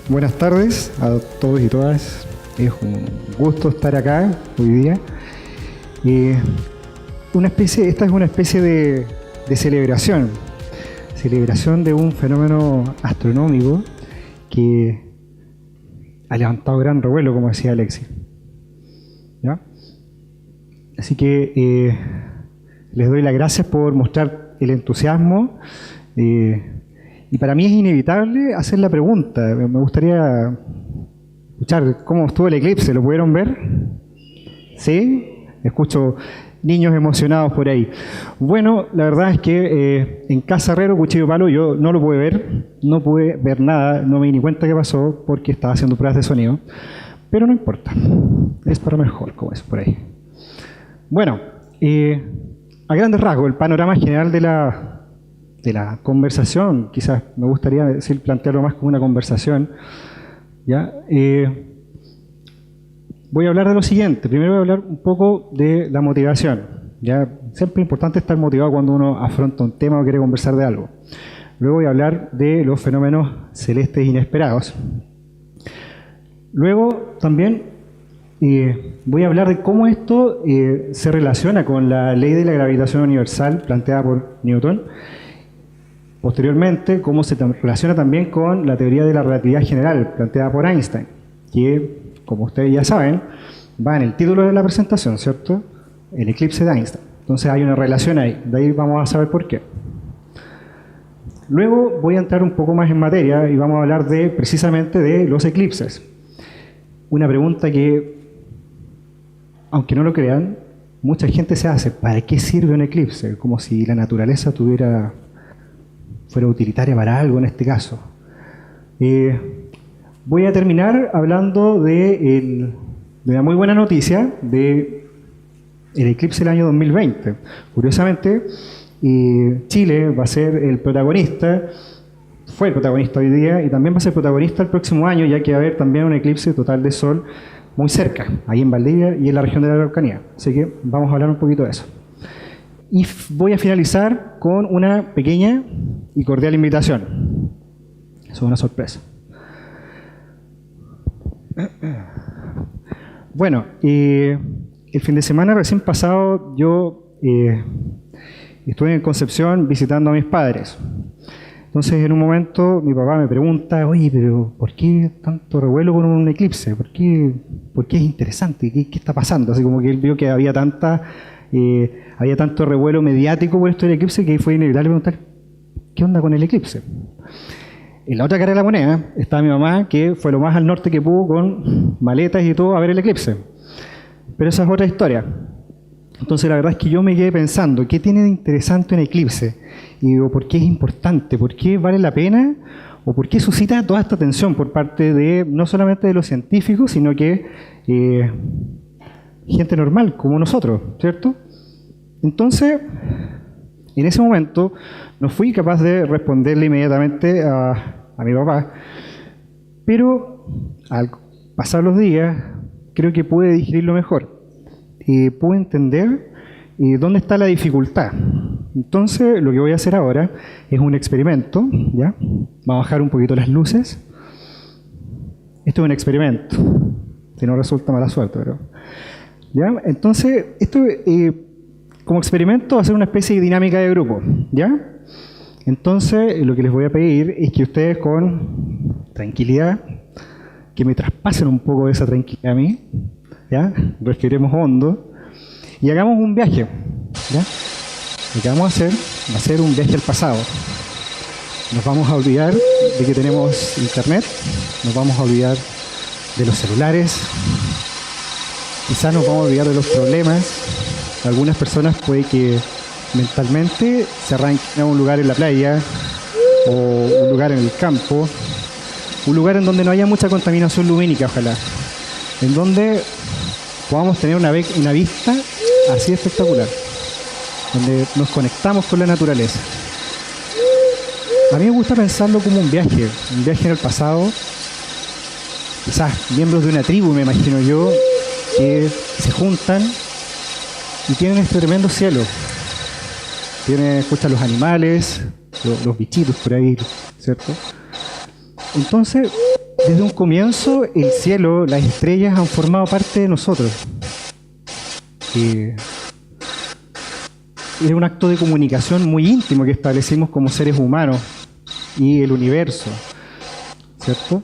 Buenas tardes a todos y todas. Es un gusto estar acá hoy día. Esta es una especie de celebración de un fenómeno astronómico que ha levantado gran revuelo, como decía Alexis. ¿Ya? Así que les doy las gracias por mostrar el entusiasmo. Y para mí es inevitable hacer la pregunta. Me gustaría escuchar cómo estuvo el eclipse. ¿Lo pudieron ver? ¿Sí? Escucho niños emocionados por ahí. Bueno, la verdad es que en Casa Herrero, Cuchillo Palo, yo no lo pude ver. No pude ver nada, no me di ni cuenta qué pasó porque estaba haciendo pruebas de sonido. Pero no importa. Es para mejor, como es por ahí. Bueno, a grandes rasgos, el panorama general de la conversación, quizás me gustaría decir, plantearlo más como una conversación, ¿ya? Voy a hablar de lo siguiente. Primero voy a hablar un poco de la motivación, ¿ya? Siempre es importante estar motivado cuando uno afronta un tema o quiere conversar de algo. Luego voy a hablar de los fenómenos celestes inesperados. Luego también voy a hablar de cómo esto se relaciona con la ley de la gravitación universal planteada por Newton. Posteriormente, cómo se relaciona también con la teoría de la relatividad general planteada por Einstein, que, como ustedes ya saben, va en el título de la presentación, ¿cierto? El eclipse de Einstein. Entonces hay una relación ahí, de ahí vamos a saber por qué. Luego voy a entrar un poco más en materia y vamos a hablar precisamente de los eclipses. Una pregunta que, aunque no lo crean, mucha gente se hace: ¿para qué sirve un eclipse? Como si la naturaleza fuera utilitaria para algo en este caso. Voy a terminar hablando de una muy buena noticia del eclipse del año 2020. Curiosamente, Chile va a ser el protagonista, fue el protagonista hoy día y también va a ser protagonista el próximo año, ya que va a haber también un eclipse total de sol muy cerca, ahí en Valdivia y en la región de la Araucanía. Así que vamos a hablar un poquito de eso. Y voy a finalizar con una pequeña y cordial invitación. Eso es una sorpresa. Bueno, el fin de semana recién pasado yo estuve en Concepción visitando a mis padres. Entonces, en un momento, mi papá me pregunta: oye, pero ¿por qué tanto revuelo con un eclipse? ¿Por qué es interesante? ¿Qué está pasando? Así como que él vio que había tanto revuelo mediático por esto del eclipse que fue inevitable preguntar: ¿qué onda con el eclipse? En la otra cara de la moneda estaba mi mamá, que fue lo más al norte que pudo con maletas y todo a ver el eclipse. Pero esa es otra historia. Entonces la verdad es que yo me quedé pensando: ¿qué tiene de interesante un eclipse? Y digo, ¿por qué es importante? ¿Por qué vale la pena? ¿O por qué suscita toda esta atención por parte de no solamente de los científicos, sino que gente normal como nosotros, ¿cierto? Entonces, en ese momento no fui capaz de responderle inmediatamente a mi papá, pero al pasar los días creo que pude digerirlo mejor. Pude entender dónde está la dificultad. Entonces, lo que voy a hacer ahora es un experimento, ¿ya? Vamos a bajar un poquito las luces. Esto es un experimento, que no resulta mala suerte, pero... ¿ya? Entonces, esto como experimento va a ser una especie de dinámica de grupo, ¿ya? Entonces, lo que les voy a pedir es que ustedes con tranquilidad, que me traspasen un poco de esa tranquilidad a mí, ¿ya? Respiremos hondo y hagamos un viaje, ¿ya? Lo que vamos a hacer va a ser un viaje al pasado. Nos vamos a olvidar de que tenemos internet, nos vamos a olvidar de los celulares, quizás nos vamos a olvidar de los problemas. Algunas personas puede que mentalmente se arranquen a un lugar en la playa o un lugar en el campo, un lugar en donde no haya mucha contaminación lumínica, ojalá, en donde podamos tener una vista así espectacular, donde nos conectamos con la naturaleza. A mí me gusta pensarlo como un viaje en el pasado. Quizás miembros de una tribu, me imagino yo, que se juntan y tienen este tremendo cielo. Escuchan los animales, los bichitos por ahí, ¿cierto? Entonces, desde un comienzo el cielo, las estrellas han formado parte de nosotros. Era un acto de comunicación muy íntimo que establecimos como seres humanos y el universo, ¿cierto?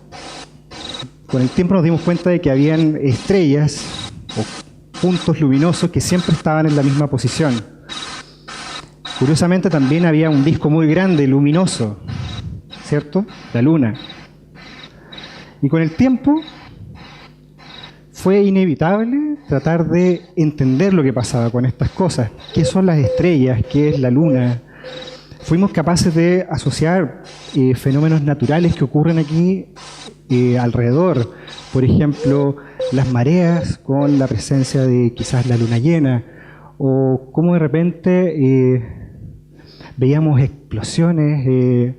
Con el tiempo nos dimos cuenta de que habían estrellas o puntos luminosos que siempre estaban en la misma posición. Curiosamente también había un disco muy grande, luminoso, ¿cierto? La Luna. Y con el tiempo fue inevitable tratar de entender lo que pasaba con estas cosas. ¿Qué son las estrellas? ¿Qué es la Luna? Fuimos capaces de asociar fenómenos naturales que ocurren aquí alrededor. Por ejemplo, las mareas con la presencia de quizás la luna llena. O cómo de repente veíamos explosiones.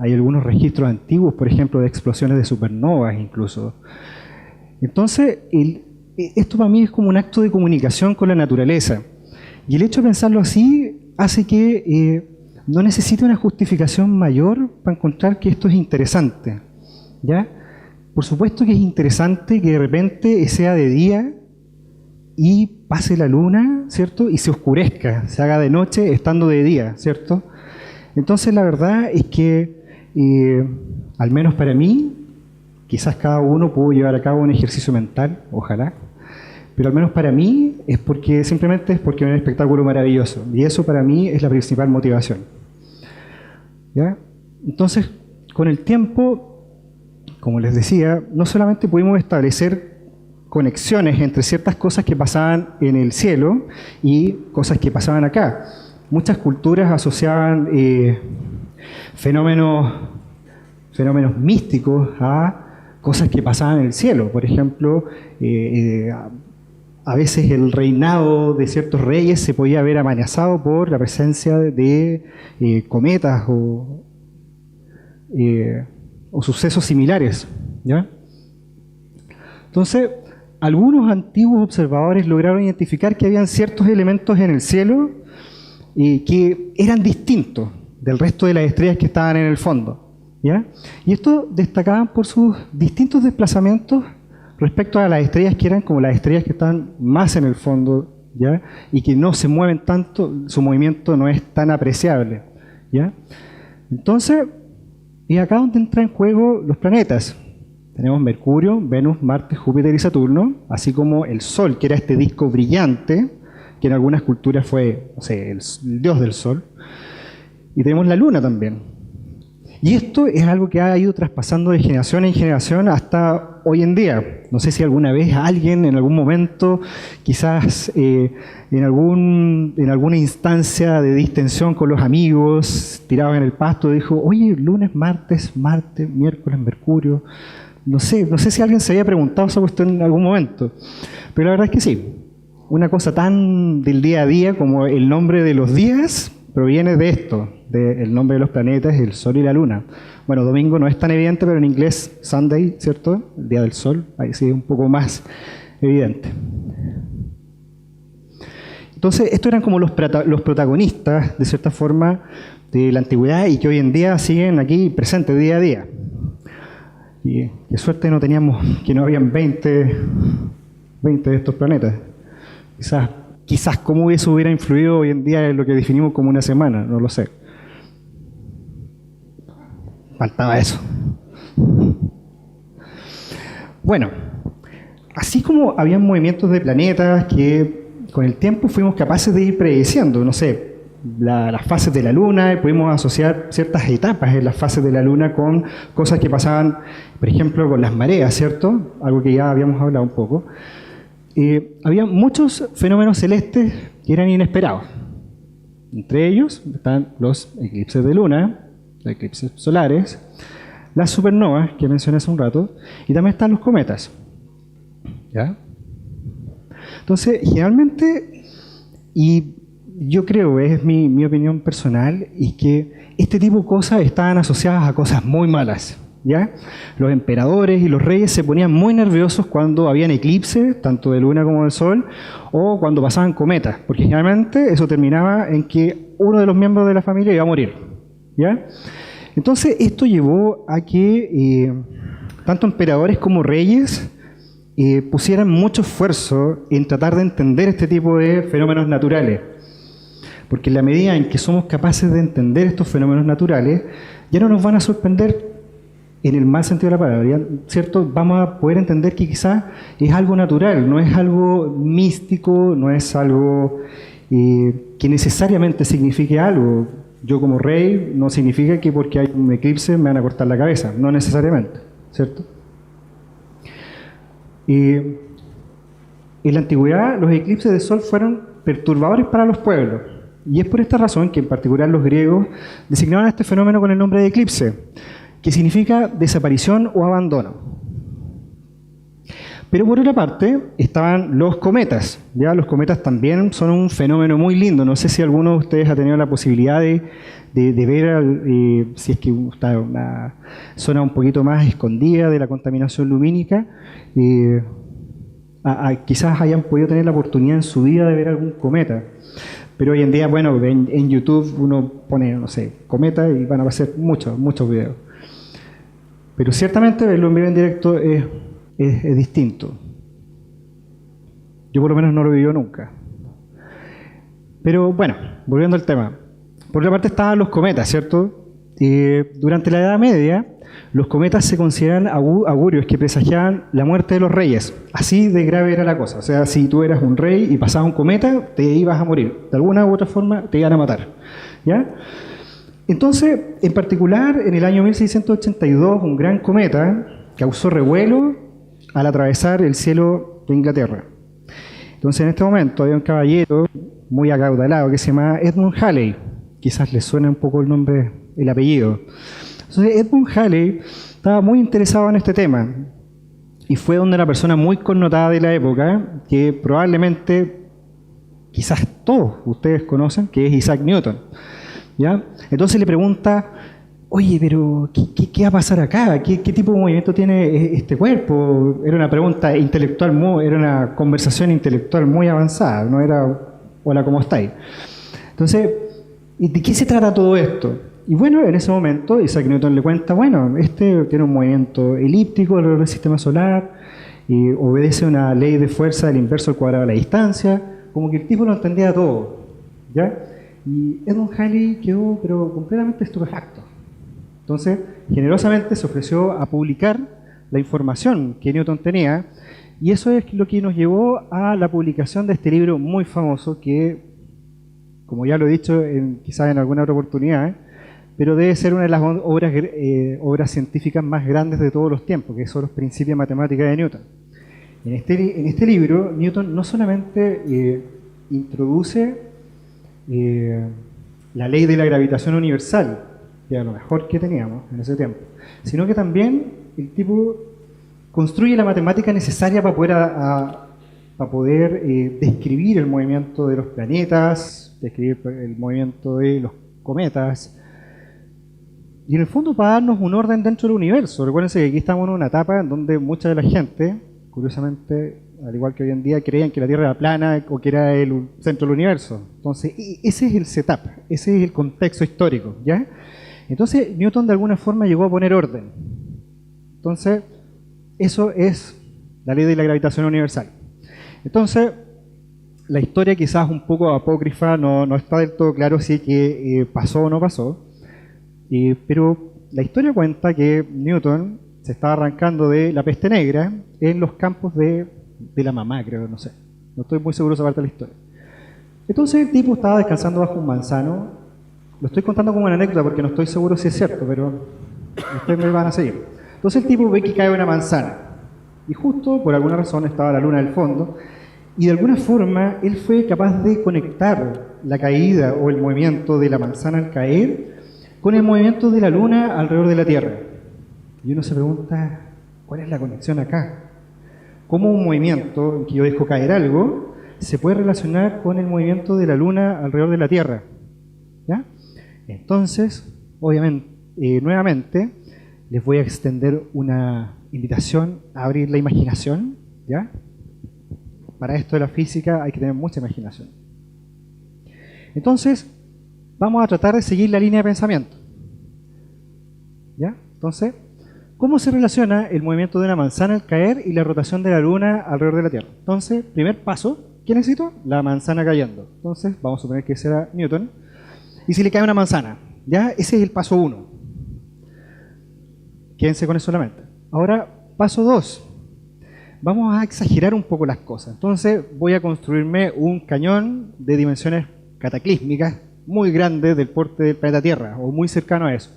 Hay algunos registros antiguos, por ejemplo, de explosiones de supernovas incluso. Entonces, esto para mí es como un acto de comunicación con la naturaleza. Y el hecho de pensarlo así hace que no necesite una justificación mayor para encontrar que esto es interesante, ¿ya? Por supuesto que es interesante que de repente sea de día y pase la luna, ¿cierto? Y se oscurezca, se haga de noche estando de día, ¿cierto? Entonces la verdad es que al menos para mí, quizás cada uno pudo llevar a cabo un ejercicio mental, ojalá, pero al menos para mí simplemente es porque es un espectáculo maravilloso, y eso para mí es la principal motivación. ¿Ya? Entonces, con el tiempo, como les decía, no solamente pudimos establecer conexiones entre ciertas cosas que pasaban en el cielo y cosas que pasaban acá. Muchas culturas asociaban fenómenos místicos a cosas que pasaban en el cielo. Por ejemplo, a veces el reinado de ciertos reyes se podía ver amenazado por la presencia de cometas o sucesos similares, ¿ya? Entonces, algunos antiguos observadores lograron identificar que habían ciertos elementos en el cielo que eran distintos del resto de las estrellas que estaban en el fondo, ¿ya? Y esto destacaban por sus distintos desplazamientos respecto a las estrellas que eran como las estrellas que están más en el fondo, ¿ya? Y que no se mueven tanto, su movimiento no es tan apreciable, ¿ya? Entonces, y acá donde entran en juego los planetas. Tenemos Mercurio, Venus, Marte, Júpiter y Saturno, así como el Sol, que era este disco brillante, que en algunas culturas fue, no sé, el dios del Sol. Y tenemos la Luna también. Y esto es algo que ha ido traspasando de generación en generación hasta hoy en día. No sé si alguna vez alguien, en algún momento, quizás en alguna instancia de distensión con los amigos, tirados en el pasto, dijo, oye, lunes, martes, Marte, miércoles, Mercurio. No sé si alguien se había preguntado esa cuestión en algún momento. Pero la verdad es que sí. Una cosa tan del día a día como el nombre de los días proviene de esto, del nombre de los planetas, el Sol y la Luna. Bueno, domingo no es tan evidente, pero en inglés Sunday, ¿cierto? El día del Sol, ahí sí es un poco más evidente. Entonces, estos eran como los protagonistas, de cierta forma, de la antigüedad y que hoy en día siguen aquí presentes día a día. Y qué suerte que no habían 20 de estos planetas. Quizás cómo eso hubiera influido hoy en día en lo que definimos como una semana, no lo sé. Faltaba eso. Bueno, así como habían movimientos de planetas que con el tiempo fuimos capaces de ir prediciendo, no sé, las fases de la Luna, pudimos asociar ciertas etapas en las fases de la Luna con cosas que pasaban, por ejemplo, con las mareas, ¿cierto? Algo que ya habíamos hablado un poco. Había muchos fenómenos celestes que eran inesperados. Entre ellos están los eclipses de luna, los eclipses solares, las supernovas, que mencioné hace un rato, y también están los cometas. ¿Ya? Entonces, generalmente, y yo creo, es mi opinión personal, es que este tipo de cosas estaban asociadas a cosas muy malas. ¿Ya? Los emperadores y los reyes se ponían muy nerviosos cuando habían eclipses, tanto de luna como del sol, o cuando pasaban cometas, porque generalmente eso terminaba en que uno de los miembros de la familia iba a morir. ¿Ya? Entonces, esto llevó a que tanto emperadores como reyes pusieran mucho esfuerzo en tratar de entender este tipo de fenómenos naturales. Porque en la medida en que somos capaces de entender estos fenómenos naturales, ya no nos van a sorprender en el mal sentido de la palabra, ¿cierto? Vamos a poder entender que quizás es algo natural, no es algo místico, no es algo que necesariamente signifique algo. Yo como rey no significa que porque hay un eclipse me van a cortar la cabeza, no necesariamente, ¿cierto? En la antigüedad los eclipses de sol fueron perturbadores para los pueblos, y es por esta razón que en particular los griegos designaban a este fenómeno con el nombre de eclipse, que significa desaparición o abandono. Pero por otra parte estaban los cometas. ¿Ya? Los cometas también son un fenómeno muy lindo. No sé si alguno de ustedes ha tenido la posibilidad de ver, si es que está en una zona un poquito más escondida de la contaminación lumínica, quizás hayan podido tener la oportunidad en su vida de ver algún cometa. Pero hoy en día, bueno, en YouTube uno pone, no sé, cometa y van a aparecer muchos videos. Pero ciertamente verlo en vivo en directo es distinto. Yo por lo menos no lo he vivido nunca. Pero bueno, volviendo al tema. Por otra parte estaban los cometas, ¿cierto? Durante la Edad Media, los cometas se consideran augurios que presagiaban la muerte de los reyes. Así de grave era la cosa. O sea, si tú eras un rey y pasaba un cometa, te ibas a morir. De alguna u otra forma te iban a matar. ¿Ya? Entonces, en particular, en el año 1682, un gran cometa causó revuelo al atravesar el cielo de Inglaterra. Entonces, en este momento había un caballero muy acaudalado que se llamaba Edmund Halley. Quizás le suena un poco el nombre, el apellido. Entonces, Edmund Halley estaba muy interesado en este tema y fue donde una persona muy connotada de la época, que probablemente, quizás todos ustedes conocen, que es Isaac Newton. ¿Ya? Entonces le pregunta, oye, pero ¿qué va a pasar acá? ¿Qué tipo de movimiento tiene este cuerpo? Era una pregunta intelectual, era una conversación intelectual muy avanzada, no era, hola, ¿cómo estáis? Entonces, ¿y de qué se trata todo esto? Y bueno, en ese momento Isaac Newton le cuenta, bueno, este tiene un movimiento elíptico alrededor del sistema solar, y obedece una ley de fuerza del inverso al cuadrado de la distancia, como que el tipo lo entendía todo, ¿ya? Y Edmund Halley quedó pero completamente estupefacto. Entonces, generosamente se ofreció a publicar la información que Newton tenía, y eso es lo que nos llevó a la publicación de este libro muy famoso que, como ya lo he dicho quizás en alguna otra oportunidad, pero debe ser una de las obras científicas más grandes de todos los tiempos, que son los Principios de Matemática de Newton. En este libro, Newton no solamente introduce la ley de la gravitación universal, que era lo mejor que teníamos en ese tiempo, sino que también el tipo construye la matemática necesaria para poder describir el movimiento de los planetas, describir el movimiento de los cometas, y en el fondo para darnos un orden dentro del universo. Recuérdense que aquí estamos en una etapa en donde mucha de la gente, curiosamente, al igual que hoy en día, creían que la Tierra era plana o que era el centro del universo. Entonces, ese es el setup, ese es el contexto histórico, ¿ya? Entonces, Newton de alguna forma llegó a poner orden. Entonces, eso es la ley de la gravitación universal. Entonces, la historia quizás un poco apócrifa, no está del todo claro si es que pasó o no pasó, pero la historia cuenta que Newton se estaba arrancando de la peste negra en los campos de la mamá, creo, no sé. No estoy muy seguro de esa parte de la historia. Entonces el tipo estaba descansando bajo un manzano. Lo estoy contando como una anécdota porque no estoy seguro si es cierto, pero ustedes me van a seguir. Entonces el tipo ve que cae una manzana. Y justo, por alguna razón, estaba la luna al fondo. Y de alguna forma, él fue capaz de conectar la caída o el movimiento de la manzana al caer con el movimiento de la luna alrededor de la Tierra. Y uno se pregunta, ¿cuál es la conexión acá? ¿Cómo un movimiento en que yo dejo caer algo se puede relacionar con el movimiento de la luna alrededor de la Tierra? ¿Ya? Entonces, obviamente, nuevamente, les voy a extender una invitación a abrir la imaginación, ¿ya? Para esto de la física hay que tener mucha imaginación. Entonces, vamos a tratar de seguir la línea de pensamiento. ¿Ya? Entonces, ¿cómo se relaciona el movimiento de una manzana al caer y la rotación de la Luna alrededor de la Tierra? Entonces, primer paso, ¿qué necesito? La manzana cayendo. Entonces, vamos a suponer que será Newton. Y si le cae una manzana, ¿ya? Ese es el paso 1. Quédense con eso solamente. Ahora, paso 2. Vamos a exagerar un poco las cosas. Entonces, voy a construirme un cañón de dimensiones cataclísmicas, muy grande, del porte del planeta Tierra, o muy cercano a eso.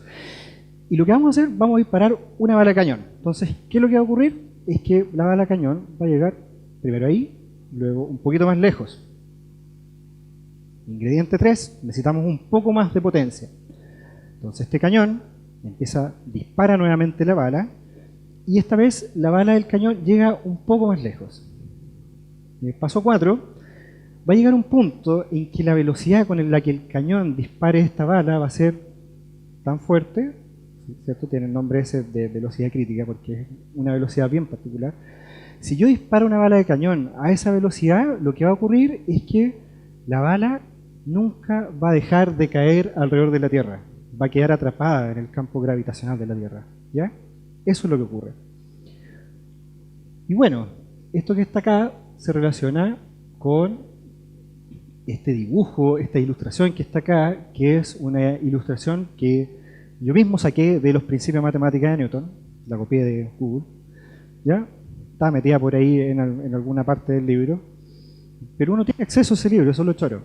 Y lo que vamos a hacer, vamos a disparar una bala de cañón. Entonces, ¿qué es lo que va a ocurrir? Es que la bala de cañón va a llegar primero ahí, luego un poquito más lejos. Ingrediente 3, necesitamos un poco más de potencia. Entonces este cañón empieza, dispara nuevamente la bala, y esta vez la bala del cañón llega un poco más lejos. Y el paso 4, va a llegar un punto en que la velocidad con la que el cañón dispare esta bala va a ser tan fuerte, ¿cierto? Tiene el nombre ese de velocidad crítica porque es una velocidad bien particular. Si yo disparo una bala de cañón a esa velocidad, lo que va a ocurrir es que la bala nunca va a dejar de caer alrededor de la Tierra. Va a quedar atrapada en el campo gravitacional de la Tierra. ¿Ya? Eso es lo que ocurre. Y bueno, esto que está acá se relaciona con este dibujo, esta ilustración que está acá, que es una ilustración que yo mismo saqué de los principios de matemáticas de Newton, la copié de Google, ¿ya? Está metida por ahí en alguna parte del libro, pero uno tiene acceso a ese libro, eso es lo choro.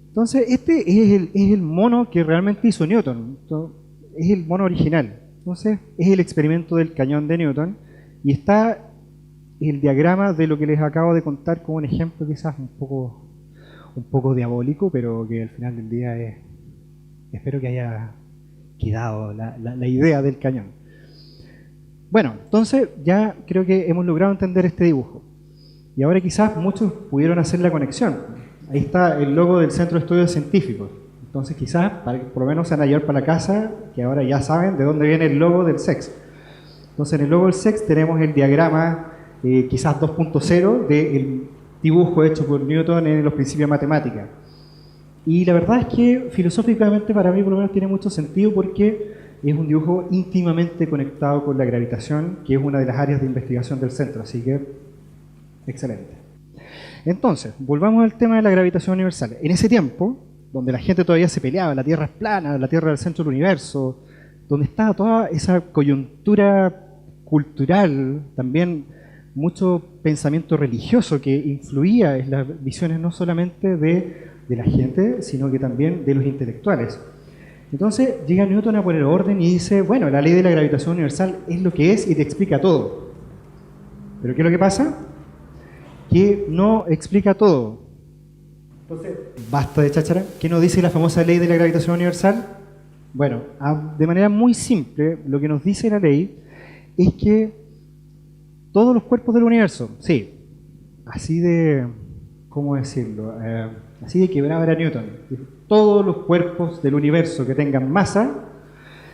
Entonces, este es el mono que realmente hizo Newton, es el mono original. Entonces, es el experimento del cañón de Newton, y está el diagrama de lo que les acabo de contar como un ejemplo quizás un poco diabólico, pero que al final del día espero que haya quedado la idea del cañón. Bueno, entonces ya creo que hemos logrado entender este dibujo. Y ahora quizás muchos pudieron hacer la conexión. Ahí está el logo del Centro de Estudios Científicos. Entonces quizás, por lo menos se van a llevar para la casa, que ahora ya saben de dónde viene el logo del SEX. Entonces en el logo del SEX tenemos el diagrama quizás 2.0 del dibujo hecho por Newton en los principios de matemática. Y la verdad es que filosóficamente para mí por lo menos tiene mucho sentido porque es un dibujo íntimamente conectado con la gravitación, que es una de las áreas de investigación del centro, así que excelente. Entonces, volvamos al tema de la gravitación universal. En ese tiempo, donde la gente todavía se peleaba, la Tierra es plana, la Tierra es el centro del universo, donde estaba toda esa coyuntura cultural, también mucho pensamiento religioso que influía en las visiones no solamente de la gente, sino que también de los intelectuales. Entonces llega Newton a poner orden y dice, bueno, la ley de la gravitación universal es lo que es y te explica todo. ¿Pero qué es lo que pasa? Que no explica todo. Entonces, basta de cháchara. ¿Qué nos dice la famosa ley de la gravitación universal? Bueno, de manera muy simple, lo que nos dice la ley es que todos los cuerpos del universo, sí, así de, ¿cómo decirlo? Así de quebrado era Newton. Todos los cuerpos del universo que tengan masa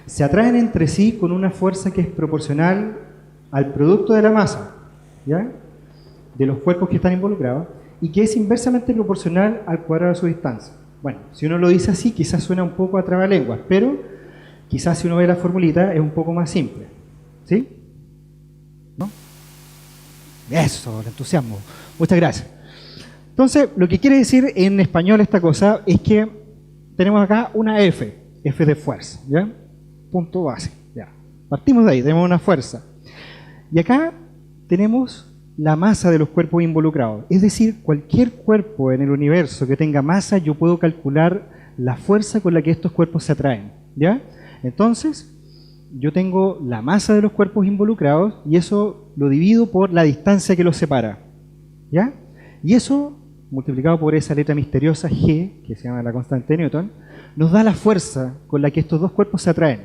se atraen entre sí con una fuerza que es proporcional al producto de la masa, ¿ya? De los cuerpos que están involucrados, y que es inversamente proporcional al cuadrado de su distancia. Bueno, si uno lo dice así, quizás suena un poco a trabalenguas, pero quizás si uno ve la formulita es un poco más simple. ¿Sí? ¿No? Eso, el entusiasmo. Muchas gracias. Entonces, lo que quiere decir en español esta cosa es que tenemos acá una F de fuerza, ¿ya? Punto base, ya. Partimos de ahí, tenemos una fuerza. Y acá tenemos la masa de los cuerpos involucrados. Es decir, cualquier cuerpo en el universo que tenga masa, yo puedo calcular la fuerza con la que estos cuerpos se atraen, ¿ya? Entonces, yo tengo la masa de los cuerpos involucrados y eso lo divido por la distancia que los separa, ¿ya? Y eso, multiplicado por esa letra misteriosa G, que se llama la constante de Newton, nos da la fuerza con la que estos dos cuerpos se atraen.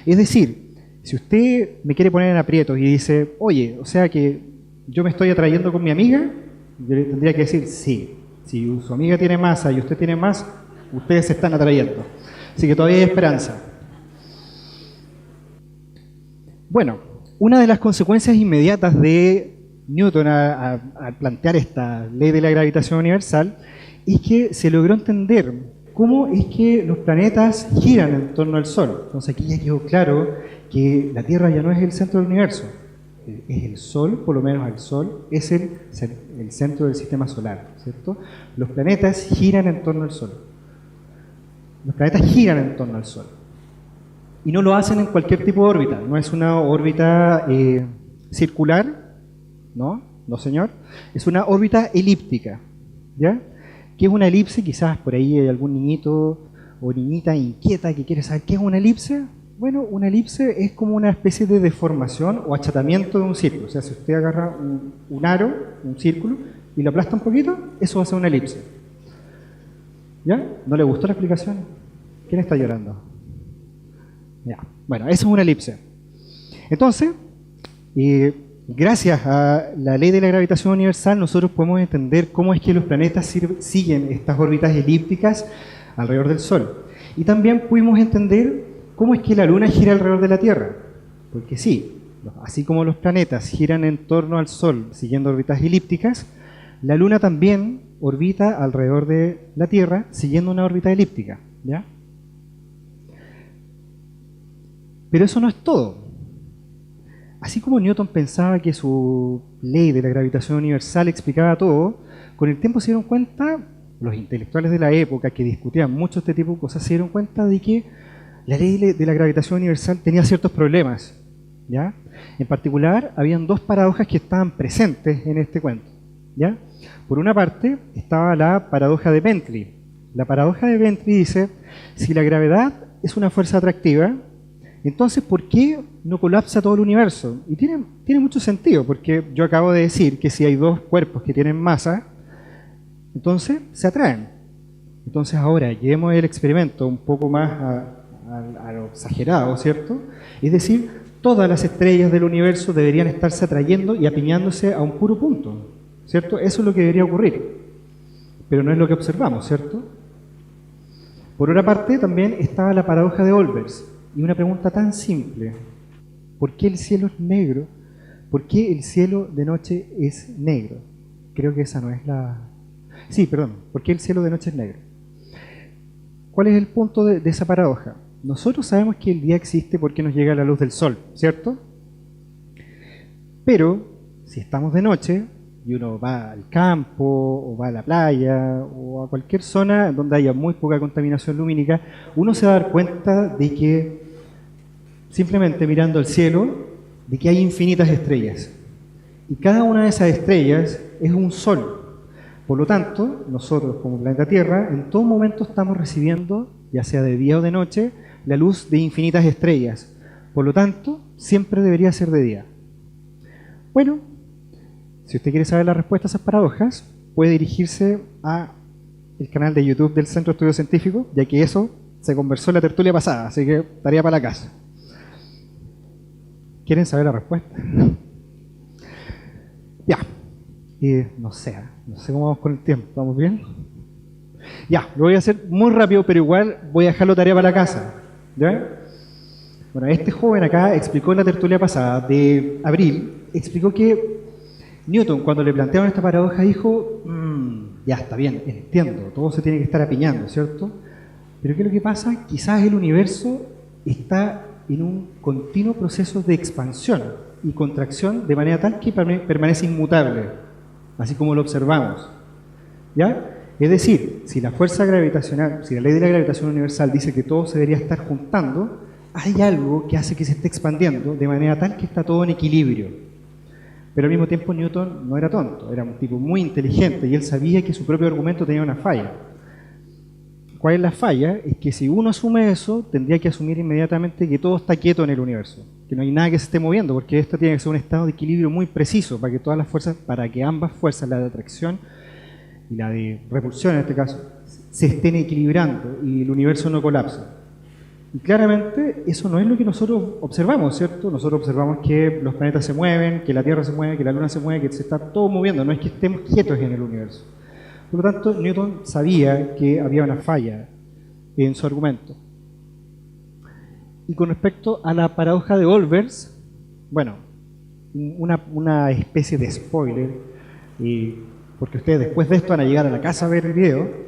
Es decir, si usted me quiere poner en aprietos y dice, oye, o sea que yo me estoy atrayendo con mi amiga, yo le tendría que decir, sí, si su amiga tiene masa y usted tiene más, ustedes se están atrayendo. Así que todavía hay esperanza. Bueno, una de las consecuencias inmediatas de Newton al plantear esta ley de la gravitación universal es que se logró entender cómo es que los planetas giran en torno al Sol. Entonces aquí ya quedó claro que la Tierra ya no es el centro del universo, es el Sol, por lo menos el Sol es el centro del sistema solar, ¿cierto? Los planetas giran en torno al Sol. Los planetas giran en torno al Sol. Y no lo hacen en cualquier tipo de órbita, no es una órbita circular, ¿no? No, señor. Es una órbita elíptica, ¿ya? ¿Qué es una elipse? Quizás por ahí hay algún niñito o niñita inquieta que quiere saber qué es una elipse. Bueno, una elipse es como una especie de deformación o achatamiento de un círculo. O sea, si usted agarra un aro, un círculo, y lo aplasta un poquito, eso va a ser una elipse. ¿Ya? ¿No le gustó la explicación? ¿Quién está llorando? Ya. Bueno, eso es una elipse. Entonces, gracias a la ley de la gravitación universal, nosotros podemos entender cómo es que los planetas siguen estas órbitas elípticas alrededor del Sol. Y también pudimos entender cómo es que la Luna gira alrededor de la Tierra. Porque sí, así como los planetas giran en torno al Sol siguiendo órbitas elípticas, la Luna también orbita alrededor de la Tierra siguiendo una órbita elíptica, ¿ya? Pero eso no es todo. Así como Newton pensaba que su ley de la gravitación universal explicaba todo, con el tiempo se dieron cuenta, los intelectuales de la época que discutían mucho este tipo de cosas, se dieron cuenta de que la ley de la gravitación universal tenía ciertos problemas, ¿ya? En particular, habían dos paradojas que estaban presentes en este cuento, ¿ya? Por una parte, estaba la paradoja de Bentley. La paradoja de Bentley dice, si la gravedad es una fuerza atractiva, entonces, ¿por qué no colapsa todo el universo? Y tiene mucho sentido, porque yo acabo de decir que si hay dos cuerpos que tienen masa, entonces se atraen. Entonces ahora, llevemos el experimento un poco más a lo exagerado, ¿cierto? Es decir, todas las estrellas del universo deberían estarse atrayendo y apiñándose a un puro punto, ¿cierto? Eso es lo que debería ocurrir, pero no es lo que observamos, ¿cierto? Por otra parte, también estaba la paradoja de Olbers. Y una pregunta tan simple, ¿por qué el cielo es negro? ¿Por qué el cielo de noche es negro? Creo que esa no es la... Sí, perdón, ¿por qué el cielo de noche es negro? ¿Cuál es el punto de esa paradoja? Nosotros sabemos que el día existe porque nos llega la luz del sol, ¿cierto? Pero, si estamos de noche, y uno va al campo, o va a la playa, o a cualquier zona donde haya muy poca contaminación lumínica, uno se va a dar cuenta de que simplemente mirando al cielo, de que hay infinitas estrellas. Y cada una de esas estrellas es un sol. Por lo tanto, nosotros como planeta Tierra, en todo momento estamos recibiendo, ya sea de día o de noche, la luz de infinitas estrellas. Por lo tanto, siempre debería ser de día. Bueno, si usted quiere saber la respuesta a esas paradojas, puede dirigirse al canal de YouTube del Centro de Estudios Científicos, ya que eso se conversó en la tertulia pasada, así que estaría para la casa. ¿Quieren saber la respuesta? Ya. No sé cómo vamos con el tiempo. ¿Vamos bien? Ya, lo voy a hacer muy rápido, pero igual voy a dejarlo tarea para la casa. ¿Ya? Bueno, este joven acá explicó en la tertulia pasada, de abril, explicó que Newton, cuando le plantearon esta paradoja, dijo, ya está bien, entiendo, todo se tiene que estar apiñando, ¿cierto? Pero ¿qué es lo que pasa? Quizás el universo está en un continuo proceso de expansión y contracción de manera tal que permanece inmutable, así como lo observamos. ¿Ya? Es decir, si la fuerza gravitacional, si la ley de la gravitación universal dice que todo se debería estar juntando, hay algo que hace que se esté expandiendo de manera tal que está todo en equilibrio. Pero al mismo tiempo Newton no era tonto, era un tipo muy inteligente y él sabía que su propio argumento tenía una falla. ¿Cuál es la falla? Es que si uno asume eso, tendría que asumir inmediatamente que todo está quieto en el universo, que no hay nada que se esté moviendo, porque esto tiene que ser un estado de equilibrio muy preciso para que todas las fuerzas, para que ambas fuerzas, la de atracción y la de repulsión en este caso, se estén equilibrando y el universo no colapse. Y claramente eso no es lo que nosotros observamos, ¿cierto? Nosotros observamos que los planetas se mueven, que la Tierra se mueve, que la Luna se mueve, que se está todo moviendo, no es que estemos quietos en el universo. Por lo tanto, Newton sabía que había una falla en su argumento. Y con respecto a la paradoja de Olbers, bueno, una especie de spoiler, porque ustedes después de esto van a llegar a la casa a ver el video.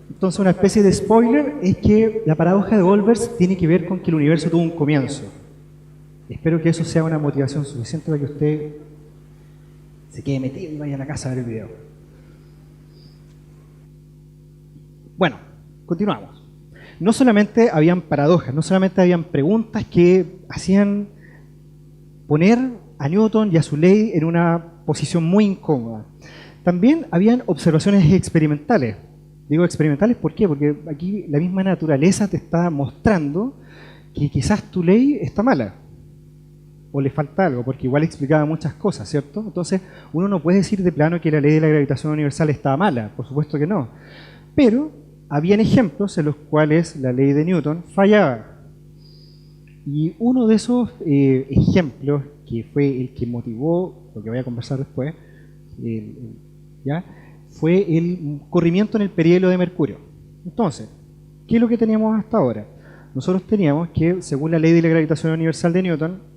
Entonces, una especie de spoiler es que la paradoja de Olbers tiene que ver con que el universo tuvo un comienzo. Espero que eso sea una motivación suficiente para que usted se quede metido y vaya a la casa a ver el video. Bueno, continuamos. No solamente habían paradojas, no solamente habían preguntas que hacían poner a Newton y a su ley en una posición muy incómoda. También habían observaciones experimentales. Digo experimentales, ¿por qué? Porque aquí la misma naturaleza te está mostrando que quizás tu ley está mala o le falta algo, porque igual explicaba muchas cosas, ¿cierto? Entonces, uno no puede decir de plano que la ley de la gravitación universal estaba mala, por supuesto que no. Pero habían ejemplos en los cuales la ley de Newton fallaba. Y uno de esos ejemplos, que fue el que motivó lo que voy a conversar después, ¿ya? Fue el corrimiento en el perihelio de Mercurio. Entonces, ¿qué es lo que teníamos hasta ahora? Nosotros teníamos que, según la ley de la gravitación universal de Newton,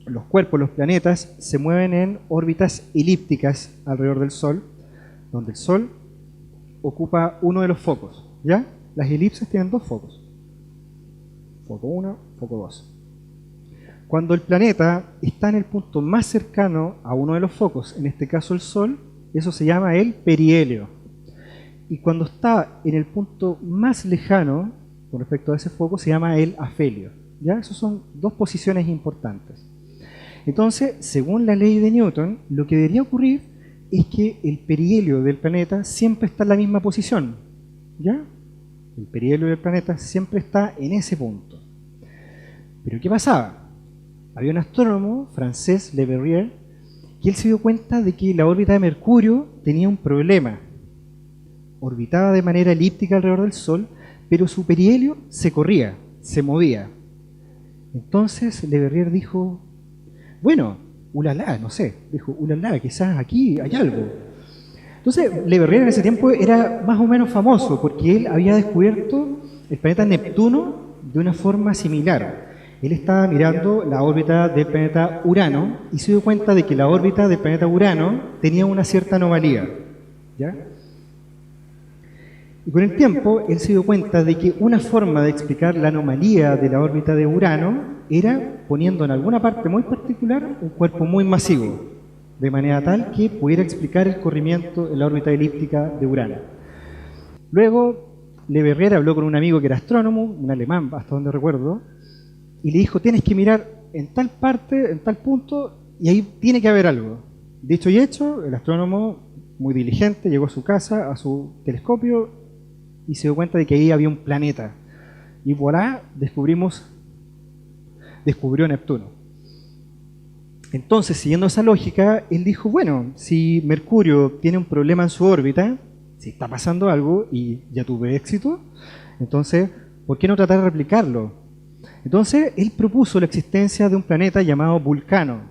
los cuerpos, los planetas, se mueven en órbitas elípticas alrededor del Sol, donde el Sol ocupa uno de los focos, ¿ya? Las elipses tienen dos focos. Foco 1, foco 2. Cuando el planeta está en el punto más cercano a uno de los focos, en este caso el Sol, eso se llama el perihelio. Y cuando está en el punto más lejano, con respecto a ese foco, se llama el afelio. ¿Ya? Esas son dos posiciones importantes. Entonces, según la ley de Newton, lo que debería ocurrir es que el perihelio del planeta siempre está en la misma posición. ¿Ya? El perihelio del planeta siempre está en ese punto. Pero ¿qué pasaba? Había un astrónomo francés, Le Verrier, que él se dio cuenta de que la órbita de Mercurio tenía un problema. Orbitaba de manera elíptica alrededor del Sol, pero su perihelio se corría, se movía. Entonces Le Verrier dijo, bueno, ulala, no sé, dijo, ulala, quizás aquí hay algo. Entonces, Le Verrier en ese tiempo era más o menos famoso porque él había descubierto el planeta Neptuno de una forma similar. Él estaba mirando la órbita del planeta Urano y se dio cuenta de que la órbita del planeta Urano tenía una cierta anomalía. ¿Ya? Y con el tiempo, él se dio cuenta de que una forma de explicar la anomalía de la órbita de Urano era poniendo en alguna parte muy particular un cuerpo muy masivo, de manera tal que pudiera explicar el corrimiento en la órbita elíptica de Urano. Luego, Le Verrier habló con un amigo que era astrónomo, un alemán, hasta donde recuerdo, y le dijo, tienes que mirar en tal parte, en tal punto, y ahí tiene que haber algo. Dicho y hecho, el astrónomo, muy diligente, llegó a su casa, a su telescopio, y se dio cuenta de que ahí había un planeta. Y voilà, descubrió Neptuno. Entonces, siguiendo esa lógica, él dijo, bueno, si Mercurio tiene un problema en su órbita, si está pasando algo y ya tuve éxito, entonces, ¿por qué no tratar de replicarlo? Entonces, él propuso la existencia de un planeta llamado Vulcano.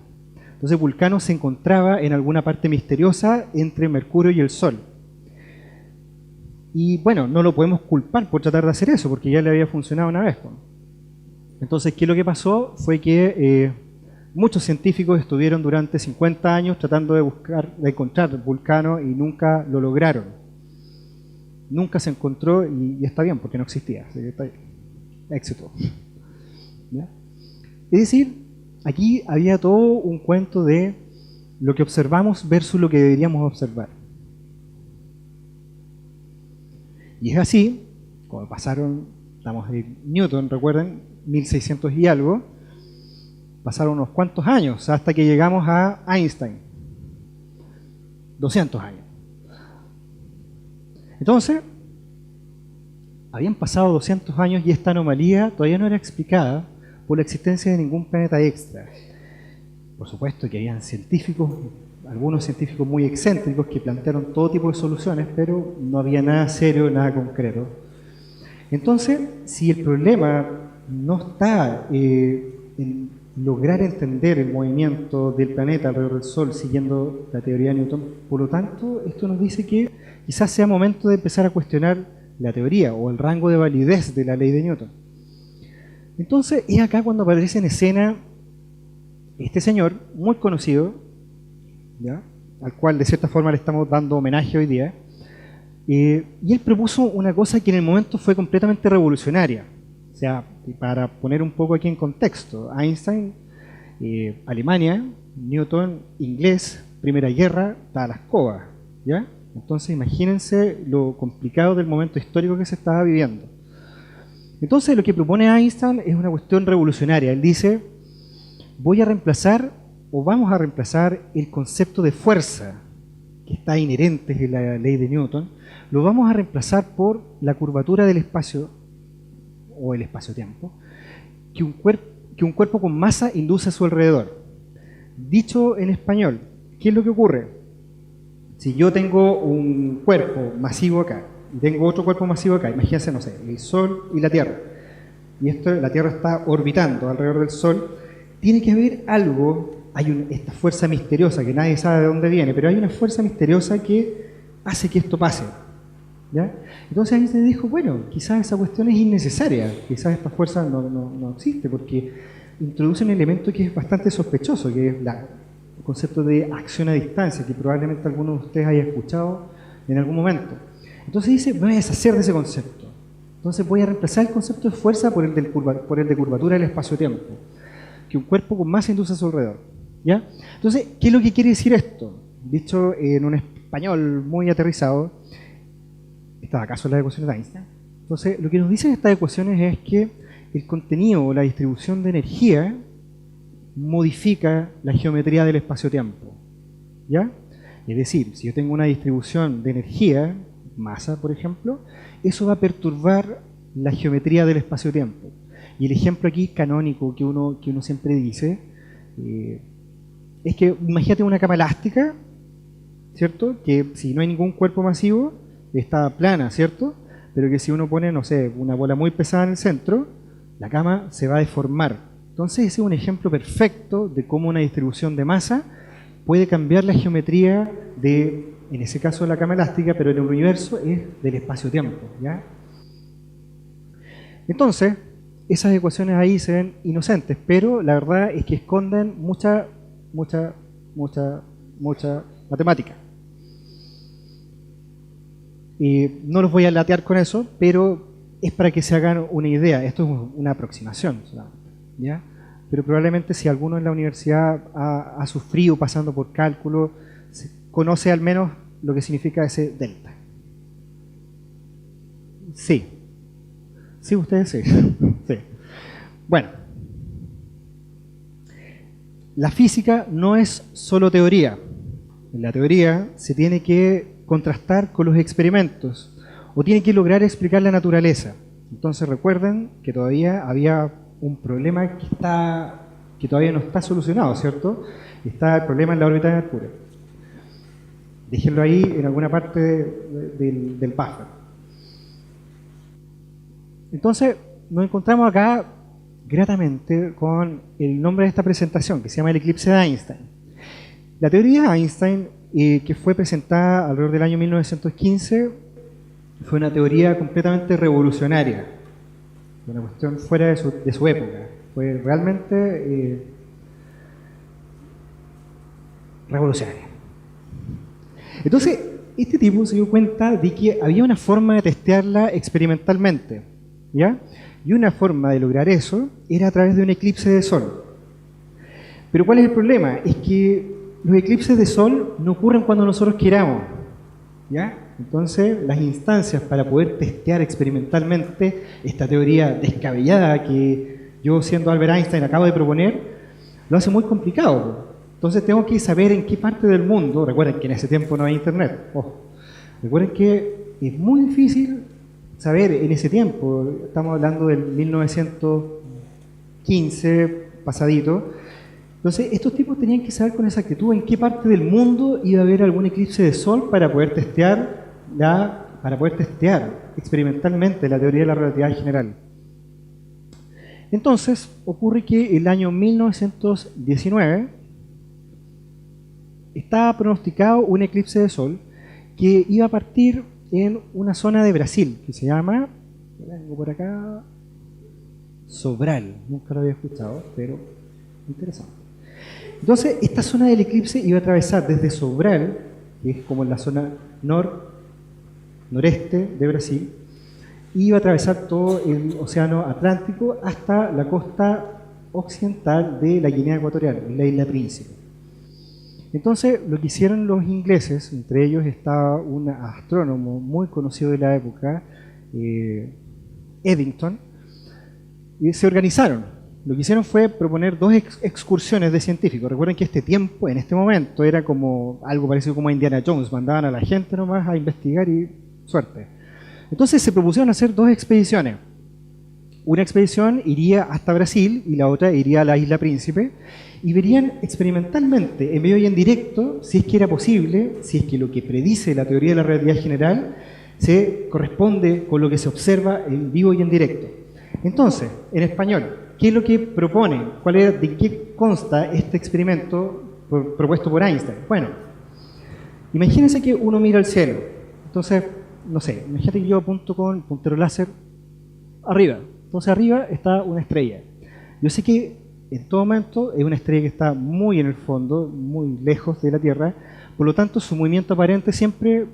Entonces, Vulcano se encontraba en alguna parte misteriosa entre Mercurio y el Sol. Y bueno, no lo podemos culpar por tratar de hacer eso, porque ya le había funcionado una vez. Entonces, ¿qué es lo que pasó? Fue que muchos científicos estuvieron durante 50 años tratando de encontrar Vulcano y nunca lo lograron. Nunca se encontró y está bien, porque no existía. Así que está bien. Éxito. ¿Ya? Es decir, aquí había todo un cuento de lo que observamos versus lo que deberíamos observar. Y es así, como pasaron, estamos en Newton, recuerden, 1600 y algo, pasaron unos cuantos años hasta que llegamos a Einstein. 200 años. Entonces, habían pasado 200 años y esta anomalía todavía no era explicada por la existencia de ningún planeta extra. Por supuesto que habían científicos, algunos científicos muy excéntricos que plantearon todo tipo de soluciones, pero no había nada serio, nada concreto. Entonces, si el problema no está en lograr entender el movimiento del planeta alrededor del Sol siguiendo la teoría de Newton, por lo tanto, esto nos dice que quizás sea momento de empezar a cuestionar la teoría o el rango de validez de la ley de Newton. Entonces, es acá cuando aparece en escena este señor muy conocido, ¿ya? Al cual de cierta forma le estamos dando homenaje hoy día, y él propuso una cosa que en el momento fue completamente revolucionaria. O sea, para poner un poco aquí en contexto, Einstein Alemania, Newton, inglés, Primera Guerra, estaba a la escoba, ¿ya? Entonces imagínense lo complicado del momento histórico que se estaba viviendo. Entonces lo que propone Einstein es una cuestión revolucionaria. Él dice, voy a reemplazar o vamos a reemplazar el concepto de fuerza que está inherente en la ley de Newton, lo vamos a reemplazar por la curvatura del espacio o el espacio-tiempo que un cuerpo con masa induce a su alrededor. Dicho en español, ¿qué es lo que ocurre? Si yo tengo un cuerpo masivo acá y tengo otro cuerpo masivo acá, imagínense, no sé, el Sol y la Tierra, y la Tierra está orbitando alrededor del Sol, tiene que haber algo, esta fuerza misteriosa que nadie sabe de dónde viene, pero hay una fuerza misteriosa que hace que esto pase, ¿ya? Entonces Einstein dijo, bueno, quizás esa cuestión es innecesaria, quizás esta fuerza no existe, porque introduce un elemento que es bastante sospechoso, que es el concepto de acción a distancia, que probablemente alguno de ustedes haya escuchado en algún momento. Entonces dice, me voy a deshacer de ese concepto. Entonces voy a reemplazar el concepto de fuerza por el de curvatura del espacio-tiempo, que un cuerpo con masa induce a su alrededor, ¿ya? Entonces, ¿qué es lo que quiere decir esto? Dicho en un español muy aterrizado, ¿estas acaso son las ecuaciones de Einstein? Entonces, lo que nos dicen estas ecuaciones es que el contenido o la distribución de energía modifica la geometría del espacio-tiempo, ¿ya? Es decir, si yo tengo una distribución de energía, masa, por ejemplo, eso va a perturbar la geometría del espacio-tiempo. Y el ejemplo aquí canónico que uno siempre dice es que imagínate una cama elástica, ¿cierto? Que si no hay ningún cuerpo masivo, está plana, ¿cierto? Pero que si uno pone, no sé, una bola muy pesada en el centro, la cama se va a deformar. Entonces ese es un ejemplo perfecto de cómo una distribución de masa puede cambiar la geometría de, en ese caso, la cama elástica, pero en el universo es del espacio-tiempo, ¿ya? Entonces, esas ecuaciones ahí se ven inocentes, pero la verdad es que esconden mucha matemática. No los voy a latear con eso, pero es para que se hagan una idea. Esto es una aproximación solamente, ¿ya? Pero probablemente si alguno en la universidad ha sufrido pasando por cálculo, conoce al menos lo que significa ese delta. Sí. Sí, ustedes sí. Sí. Bueno. La física no es solo teoría. En la teoría se tiene que contrastar con los experimentos o tiene que lograr explicar la naturaleza. Entonces recuerden que todavía había un problema que todavía no está solucionado, ¿cierto? Está el problema en la órbita de Mercurio. Déjenlo ahí en alguna parte del buffer. Entonces nos encontramos acá gratamente con el nombre de esta presentación, que se llama el eclipse de Einstein. La teoría de Einstein, que fue presentada alrededor del año 1915, fue una teoría completamente revolucionaria, una cuestión fuera de su época. Fue realmente revolucionaria. Entonces, este tipo se dio cuenta de que había una forma de testearla experimentalmente, ¿ya? Y una forma de lograr eso era a través de un eclipse de sol. Pero ¿cuál es el problema? Es que los eclipses de sol no ocurren cuando nosotros queramos, ¿ya? Entonces, las instancias para poder testear experimentalmente esta teoría descabellada que yo, siendo Albert Einstein, acabo de proponer, lo hace muy complicado. Entonces, tengo que saber en qué parte del mundo, recuerden que en ese tiempo no había internet, ojo, recuerden que es muy difícil saber en ese tiempo, estamos hablando del 1915, pasadito. Entonces, estos tipos tenían que saber con exactitud en qué parte del mundo iba a haber algún eclipse de sol para poder testear experimentalmente la teoría de la relatividad general. Entonces, ocurre que el año 1919 estaba pronosticado un eclipse de sol que iba a partir en una zona de Brasil que se llama, vengo por acá, Sobral, nunca lo había escuchado, pero interesante. Entonces, esta zona del eclipse iba a atravesar desde Sobral, que es como la zona noreste de Brasil, y iba a atravesar todo el océano Atlántico hasta la costa occidental de la Guinea Ecuatorial, la isla Príncipe. Entonces, lo que hicieron los ingleses, entre ellos estaba un astrónomo muy conocido de la época, Eddington, y se organizaron. Lo que hicieron fue proponer dos excursiones de científicos. Recuerden que este tiempo, en este momento, era como algo parecido como a Indiana Jones, mandaban a la gente nomás a investigar y suerte. Entonces se propusieron hacer dos expediciones. Una expedición iría hasta Brasil y la otra iría a la isla Príncipe y verían experimentalmente, en vivo y en directo, si es que era posible, si es que lo que predice la teoría de la relatividad general se corresponde con lo que se observa en vivo y en directo. Entonces, en español, ¿qué es lo que propone? ¿De qué consta este experimento propuesto por Einstein? Bueno, imagínense que uno mira al cielo. Entonces, no sé, imagínate que yo apunto con puntero láser arriba. Entonces arriba está una estrella. Yo sé que en todo momento es una estrella que está muy en el fondo, muy lejos de la Tierra, por lo tanto su movimiento aparente siempre,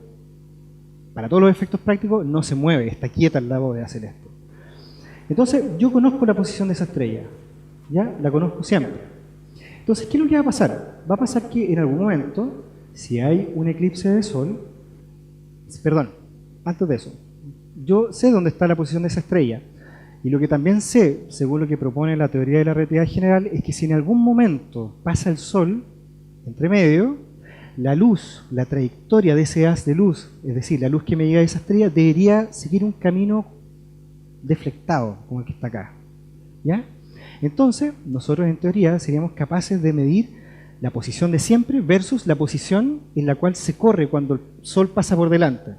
para todos los efectos prácticos, no se mueve, está quieta en la bóveda celeste. Entonces yo conozco la posición de esa estrella, ¿ya? La conozco siempre. Entonces, ¿qué es lo que va a pasar? Va a pasar que en algún momento, si hay un eclipse de sol, perdón, antes de eso, yo sé dónde está la posición de esa estrella. Y lo que también sé, según lo que propone la teoría de la relatividad general, es que si en algún momento pasa el Sol, entre medio, la luz, la trayectoria de ese haz de luz, es decir, la luz que me llega de esa estrella, debería seguir un camino deflectado, como el que está acá. ¿Ya? Entonces, nosotros en teoría seríamos capaces de medir la posición de siempre versus la posición en la cual se corre cuando el Sol pasa por delante.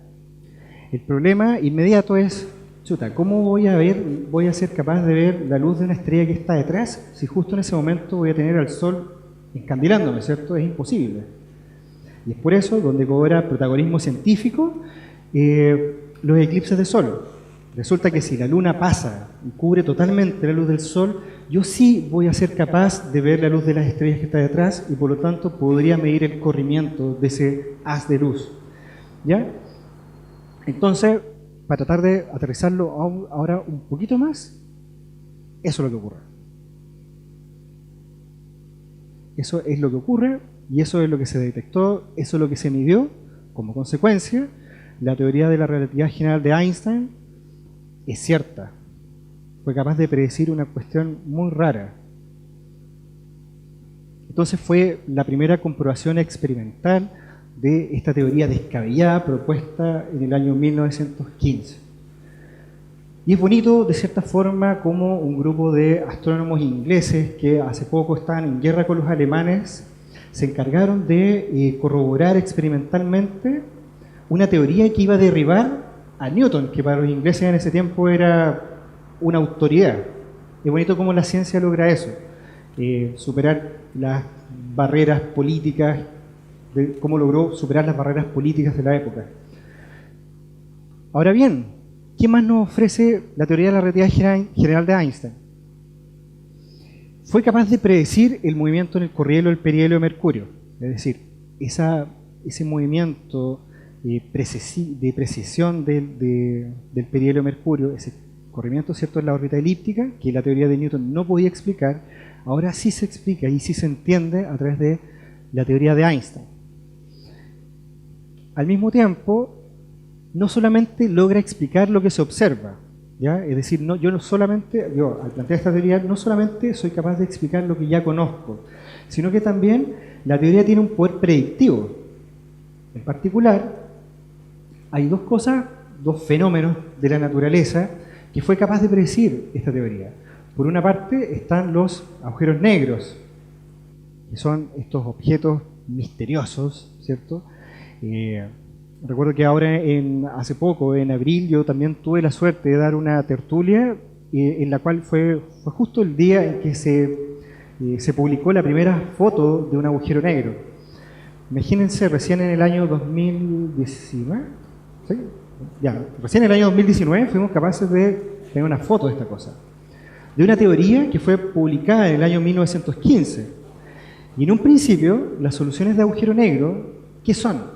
El problema inmediato es, chuta, ¿cómo voy a ser capaz de ver la luz de una estrella que está detrás si justo en ese momento voy a tener al Sol encandilándome, ¿cierto? Es imposible. Y es por eso donde cobra protagonismo científico los eclipses de Sol. Resulta que si la Luna pasa y cubre totalmente la luz del Sol, yo sí voy a ser capaz de ver la luz de las estrellas que está detrás y por lo tanto podría medir el corrimiento de ese haz de luz. ¿Ya? Entonces, para tratar de aterrizarlo ahora un poquito más, eso es lo que ocurre. Eso es lo que ocurre y eso es lo que se detectó, eso es lo que se midió. Como consecuencia, la teoría de la relatividad general de Einstein es cierta. Fue capaz de predecir una cuestión muy rara. Entonces fue la primera comprobación experimental de esta teoría descabellada propuesta en el año 1915. Y es bonito, de cierta forma, como un grupo de astrónomos ingleses que hace poco estaban en guerra con los alemanes se encargaron de corroborar experimentalmente una teoría que iba a derribar a Newton, que para los ingleses en ese tiempo era una autoridad. Es bonito cómo la ciencia logra eso, superar las barreras políticas, cómo logró superar las barreras políticas de la época. Ahora bien, ¿qué más nos ofrece la teoría de la relatividad general de Einstein? Fue capaz de predecir el movimiento en el corrielo del perihelio de Mercurio, es decir, ese movimiento de precesión del perihelio de Mercurio, ese corrimiento, ¿cierto?, en la órbita elíptica, que la teoría de Newton no podía explicar, ahora sí se explica y sí se entiende a través de la teoría de Einstein. Al mismo tiempo, no solamente logra explicar lo que se observa, ¿ya? Es decir, yo al plantear esta teoría, no solamente soy capaz de explicar lo que ya conozco, sino que también la teoría tiene un poder predictivo. En particular, hay dos fenómenos de la naturaleza que fue capaz de predecir esta teoría. Por una parte están los agujeros negros, que son estos objetos misteriosos, ¿cierto? Recuerdo que ahora, hace poco, en abril, yo también tuve la suerte de dar una tertulia en la cual fue justo el día en que se publicó la primera foto de un agujero negro. Imagínense, recién en el año 2019, ¿sí? Recién en el año 2019 fuimos capaces de tener una foto de esta cosa, de una teoría que fue publicada en el año 1915. Y en un principio, las soluciones de agujero negro, ¿qué son?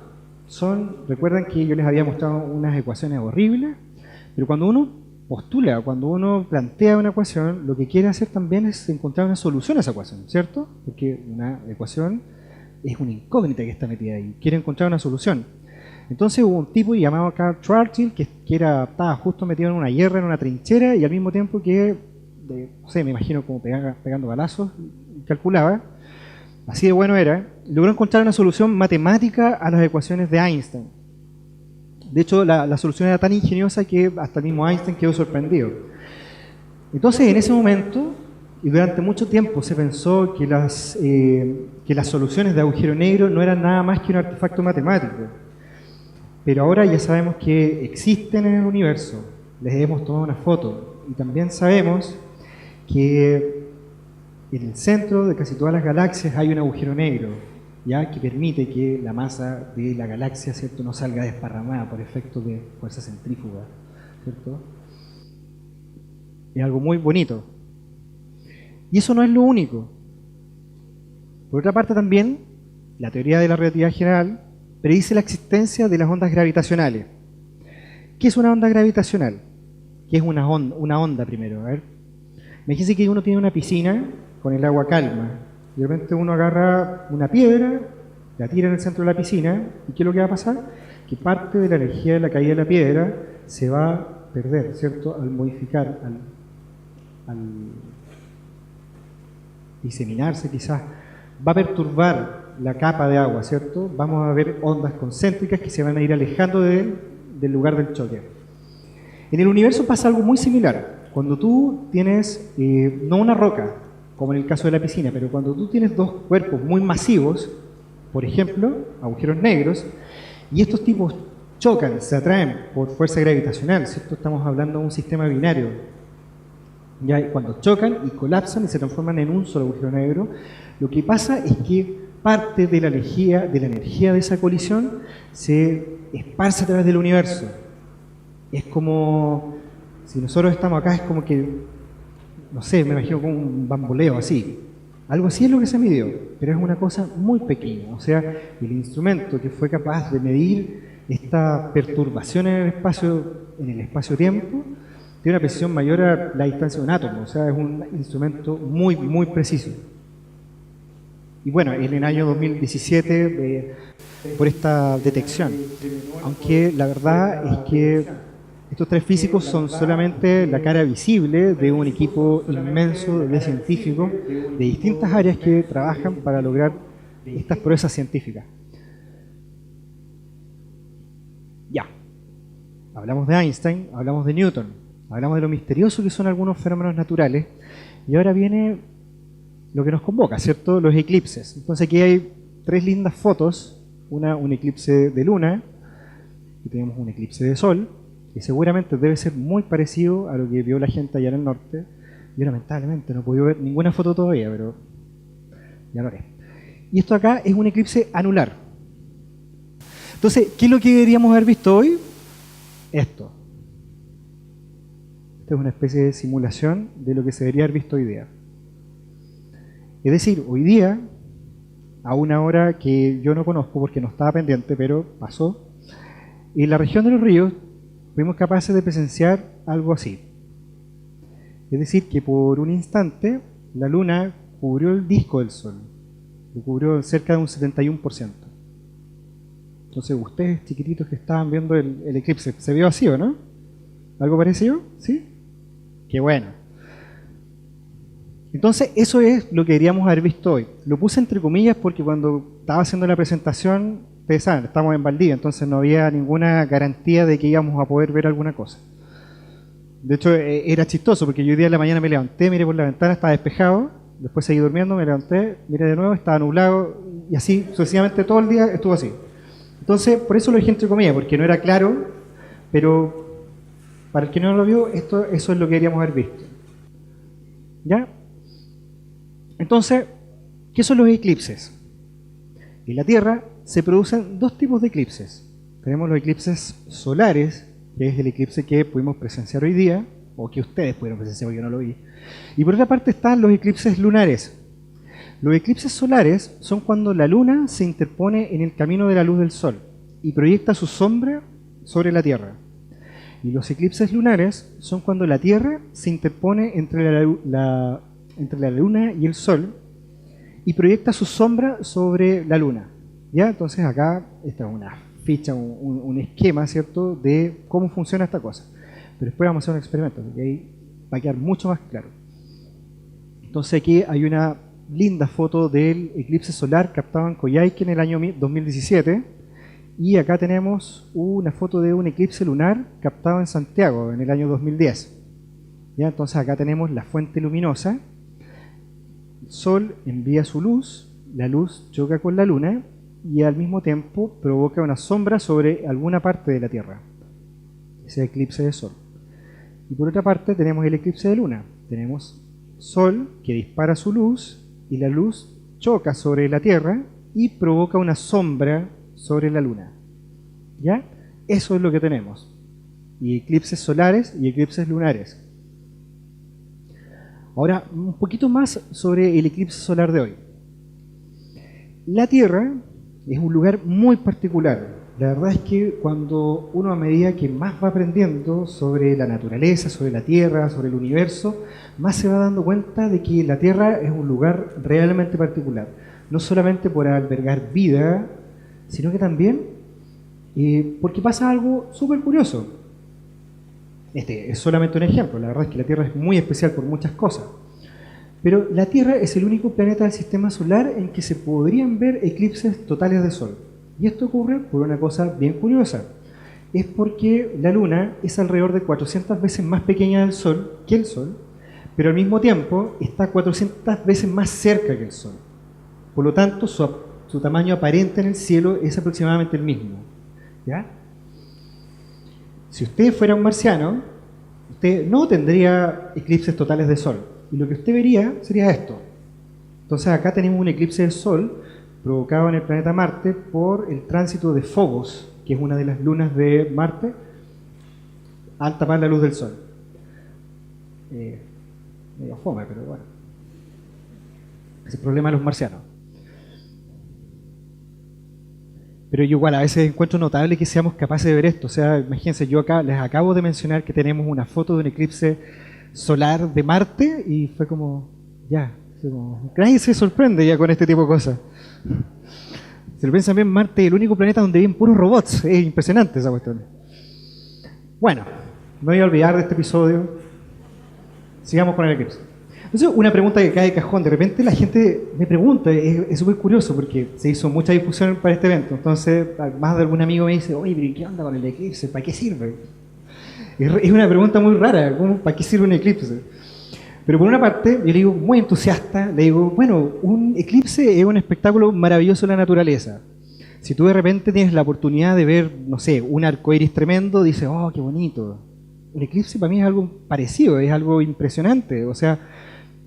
Recuerdan que yo les había mostrado unas ecuaciones horribles, pero cuando uno postula, cuando uno plantea una ecuación, lo que quiere hacer también es encontrar una solución a esa ecuación, ¿cierto? Porque una ecuación es una incógnita que está metida ahí, quiere encontrar una solución. Entonces hubo un tipo llamado Carl Schwarzschild que estaba justo metido en una guerra, en una trinchera, y al mismo tiempo que, no sé, me imagino como pegando balazos, calculaba, así de bueno era, logró encontrar una solución matemática a las ecuaciones de Einstein. De hecho, la solución era tan ingeniosa que hasta el mismo Einstein quedó sorprendido. Entonces, en ese momento, y durante mucho tiempo, se pensó que las soluciones de agujero negro no eran nada más que un artefacto matemático. Pero ahora ya sabemos que existen en el universo, les hemos tomado una foto, y también sabemos que en el centro de casi todas las galaxias hay un agujero negro, ¿ya? Que permite que la masa de la galaxia, ¿cierto?, no salga desparramada por efecto de fuerza centrífuga, ¿cierto? Es algo muy bonito. Y eso no es lo único. Por otra parte también, la teoría de la relatividad general predice la existencia de las ondas gravitacionales. ¿Qué es una onda gravitacional? ¿Qué es una onda primero? A ver. Imagínense que uno tiene una piscina con el agua calma. De repente uno agarra una piedra, la tira en el centro de la piscina, ¿y qué es lo que va a pasar? Que parte de la energía de la caída de la piedra se va a perder, ¿cierto? Al modificar, al diseminarse quizás, va a perturbar la capa de agua, ¿cierto? Vamos a ver ondas concéntricas que se van a ir alejando del lugar del choque. En el universo pasa algo muy similar. Cuando tú tienes, no una roca, como en el caso de la piscina, pero cuando tú tienes dos cuerpos muy masivos, por ejemplo, agujeros negros, y estos tipos chocan, se atraen por fuerza gravitacional, ¿cierto? Estamos hablando de un sistema binario. Ya cuando chocan y colapsan y se transforman en un solo agujero negro, lo que pasa es que parte de la energía de esa colisión se esparce a través del universo. Es como, si nosotros estamos acá, es como que, no sé, me imagino como un bamboleo así. Algo así es lo que se midió, pero es una cosa muy pequeña. O sea, el instrumento que fue capaz de medir esta perturbación en el espacio-tiempo, tiene una precisión mayor a la distancia de un átomo. O sea, es un instrumento muy, muy preciso. Y bueno, en el año 2017, por esta detección, aunque la verdad es que estos tres físicos son solamente la cara visible de un equipo inmenso de científicos de distintas áreas que trabajan para lograr estas proezas científicas. Ya, hablamos de Einstein, hablamos de Newton, hablamos de lo misterioso que son algunos fenómenos naturales, y ahora viene lo que nos convoca, ¿cierto? Los eclipses. Entonces aquí hay tres lindas fotos, un eclipse de luna, y tenemos un eclipse de sol, que seguramente debe ser muy parecido a lo que vio la gente allá en el norte. Yo lamentablemente no he podido ver ninguna foto todavía, pero ya lo haré. Y esto acá es un eclipse anular. Entonces, ¿qué es lo que deberíamos haber visto hoy? Esto. Esta es una especie de simulación de lo que se debería haber visto hoy día. Es decir, hoy día, a una hora que yo no conozco porque no estaba pendiente, pero pasó, en la región de los ríos fuimos capaces de presenciar algo así. Es decir, que por un instante la luna cubrió el disco del sol, lo cubrió cerca de un 71%. Entonces ustedes chiquititos que estaban viendo el eclipse, ¿se vio así o no? ¿Algo parecido? ¿Sí? Qué bueno. Entonces eso es lo que deberíamos haber visto hoy. Lo puse entre comillas porque cuando estaba haciendo la presentación, ustedes saben, estamos en Valdivia, entonces no había ninguna garantía de que íbamos a poder ver alguna cosa. De hecho, era chistoso porque yo hoy día en la mañana me levanté, miré por la ventana, estaba despejado, después seguí durmiendo, me levanté, miré de nuevo, estaba nublado, y así sucesivamente todo el día estuvo así. Entonces, por eso lo dije entre comillas, porque no era claro, pero para el que no lo vio, eso es lo que deberíamos haber visto. ¿Ya? Entonces, ¿qué son los eclipses? En la Tierra se producen dos tipos de eclipses. Tenemos los eclipses solares, que es el eclipse que pudimos presenciar hoy día, o que ustedes pudieron presenciar porque yo no lo vi. Y por otra parte están los eclipses lunares. Los eclipses solares son cuando la luna se interpone en el camino de la luz del sol y proyecta su sombra sobre la Tierra. Y los eclipses lunares son cuando la Tierra se interpone entre la Luna y el Sol y proyecta su sombra sobre la Luna. ¿Ya? Entonces acá está una ficha, un esquema, ¿cierto?, de cómo funciona esta cosa. Pero después vamos a hacer un experimento, porque ahí va a quedar mucho más claro. Entonces aquí hay una linda foto del eclipse solar captado en Coyhaique en el año 2017. Y acá tenemos una foto de un eclipse lunar captado en Santiago en el año 2010. ¿Ya? Entonces acá tenemos la fuente luminosa. El Sol envía su luz, la luz choca con la Luna y al mismo tiempo provoca una sombra sobre alguna parte de la Tierra. Ese eclipse de Sol. Y por otra parte tenemos el eclipse de Luna. Tenemos Sol que dispara su luz y la luz choca sobre la Tierra y provoca una sombra sobre la Luna. ¿Ya? Eso es lo que tenemos. Y eclipses solares y eclipses lunares. Ahora, un poquito más sobre el eclipse solar de hoy. La Tierra es un lugar muy particular. La verdad es que cuando uno, a medida que más va aprendiendo sobre la naturaleza, sobre la Tierra, sobre el universo, más se va dando cuenta de que la Tierra es un lugar realmente particular. No solamente por albergar vida, sino que también porque pasa algo súper curioso. Este es solamente un ejemplo, la verdad es que la Tierra es muy especial por muchas cosas. Pero la Tierra es el único planeta del sistema solar en que se podrían ver eclipses totales de Sol. Y esto ocurre por una cosa bien curiosa. Es porque la Luna es alrededor de 400 veces más pequeña que el Sol, pero al mismo tiempo está 400 veces más cerca que el Sol. Por lo tanto, su tamaño aparente en el cielo es aproximadamente el mismo. ¿Ya? Si usted fuera un marciano, usted no tendría eclipses totales de Sol. Y lo que usted vería sería esto. Entonces acá tenemos un eclipse del Sol provocado en el planeta Marte por el tránsito de Phobos, que es una de las lunas de Marte, al tapar la luz del Sol. Medio fome, pero bueno. Ese es el problema de los marcianos. Pero yo igual a veces encuentro notable que seamos capaces de ver esto. O sea, imagínense, yo acá les acabo de mencionar que tenemos una foto de un eclipse solar de Marte y fue como, ya, nadie se sorprende ya con este tipo de cosas. Si lo piensan bien, Marte es el único planeta donde viven puros robots. Es impresionante esa cuestión. Bueno, me voy a olvidar de este episodio. Sigamos con el eclipse. Entonces, una pregunta que cae de cajón. De repente la gente me pregunta, es súper curioso porque se hizo mucha difusión para este evento. Entonces, más de algún amigo me dice, oye, pero ¿qué onda con el eclipse? ¿Para qué sirve? Es una pregunta muy rara, ¿para qué sirve un eclipse? Pero por una parte, yo le digo, muy entusiasta, le digo, bueno, un eclipse es un espectáculo maravilloso de la naturaleza. Si tú de repente tienes la oportunidad de ver, no sé, un arcoíris tremendo, dices, oh, qué bonito. El eclipse para mí es algo parecido, es algo impresionante. O sea,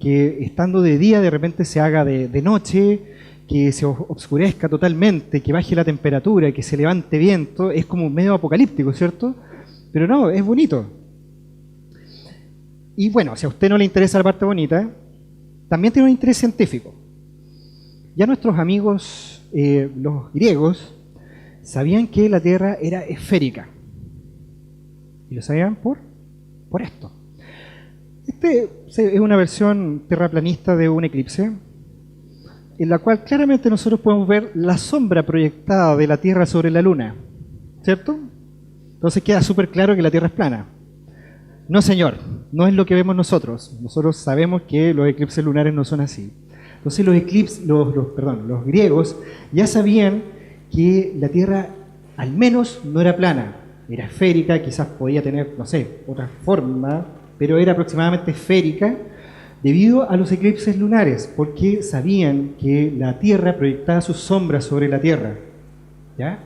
que estando de día de repente se haga de noche, que se oscurezca totalmente, que baje la temperatura, que se levante viento, es como medio apocalíptico, ¿cierto? Pero no, es bonito. Y bueno, si a usted no le interesa la parte bonita, también tiene un interés científico. Ya nuestros amigos, los griegos, sabían que la Tierra era esférica. Y lo sabían por esto. Este es una versión terraplanista de un eclipse, en la cual claramente nosotros podemos ver la sombra proyectada de la Tierra sobre la Luna, ¿cierto? Entonces queda súper claro que la Tierra es plana. No, señor, no es lo que vemos nosotros. Nosotros sabemos que los eclipses lunares no son así. Entonces los griegos ya sabían que la Tierra al menos no era plana, era esférica, quizás podía tener, no sé, otra forma, pero era aproximadamente esférica debido a los eclipses lunares, porque sabían que la Tierra proyectaba sus sombras sobre la Tierra. ¿Ya?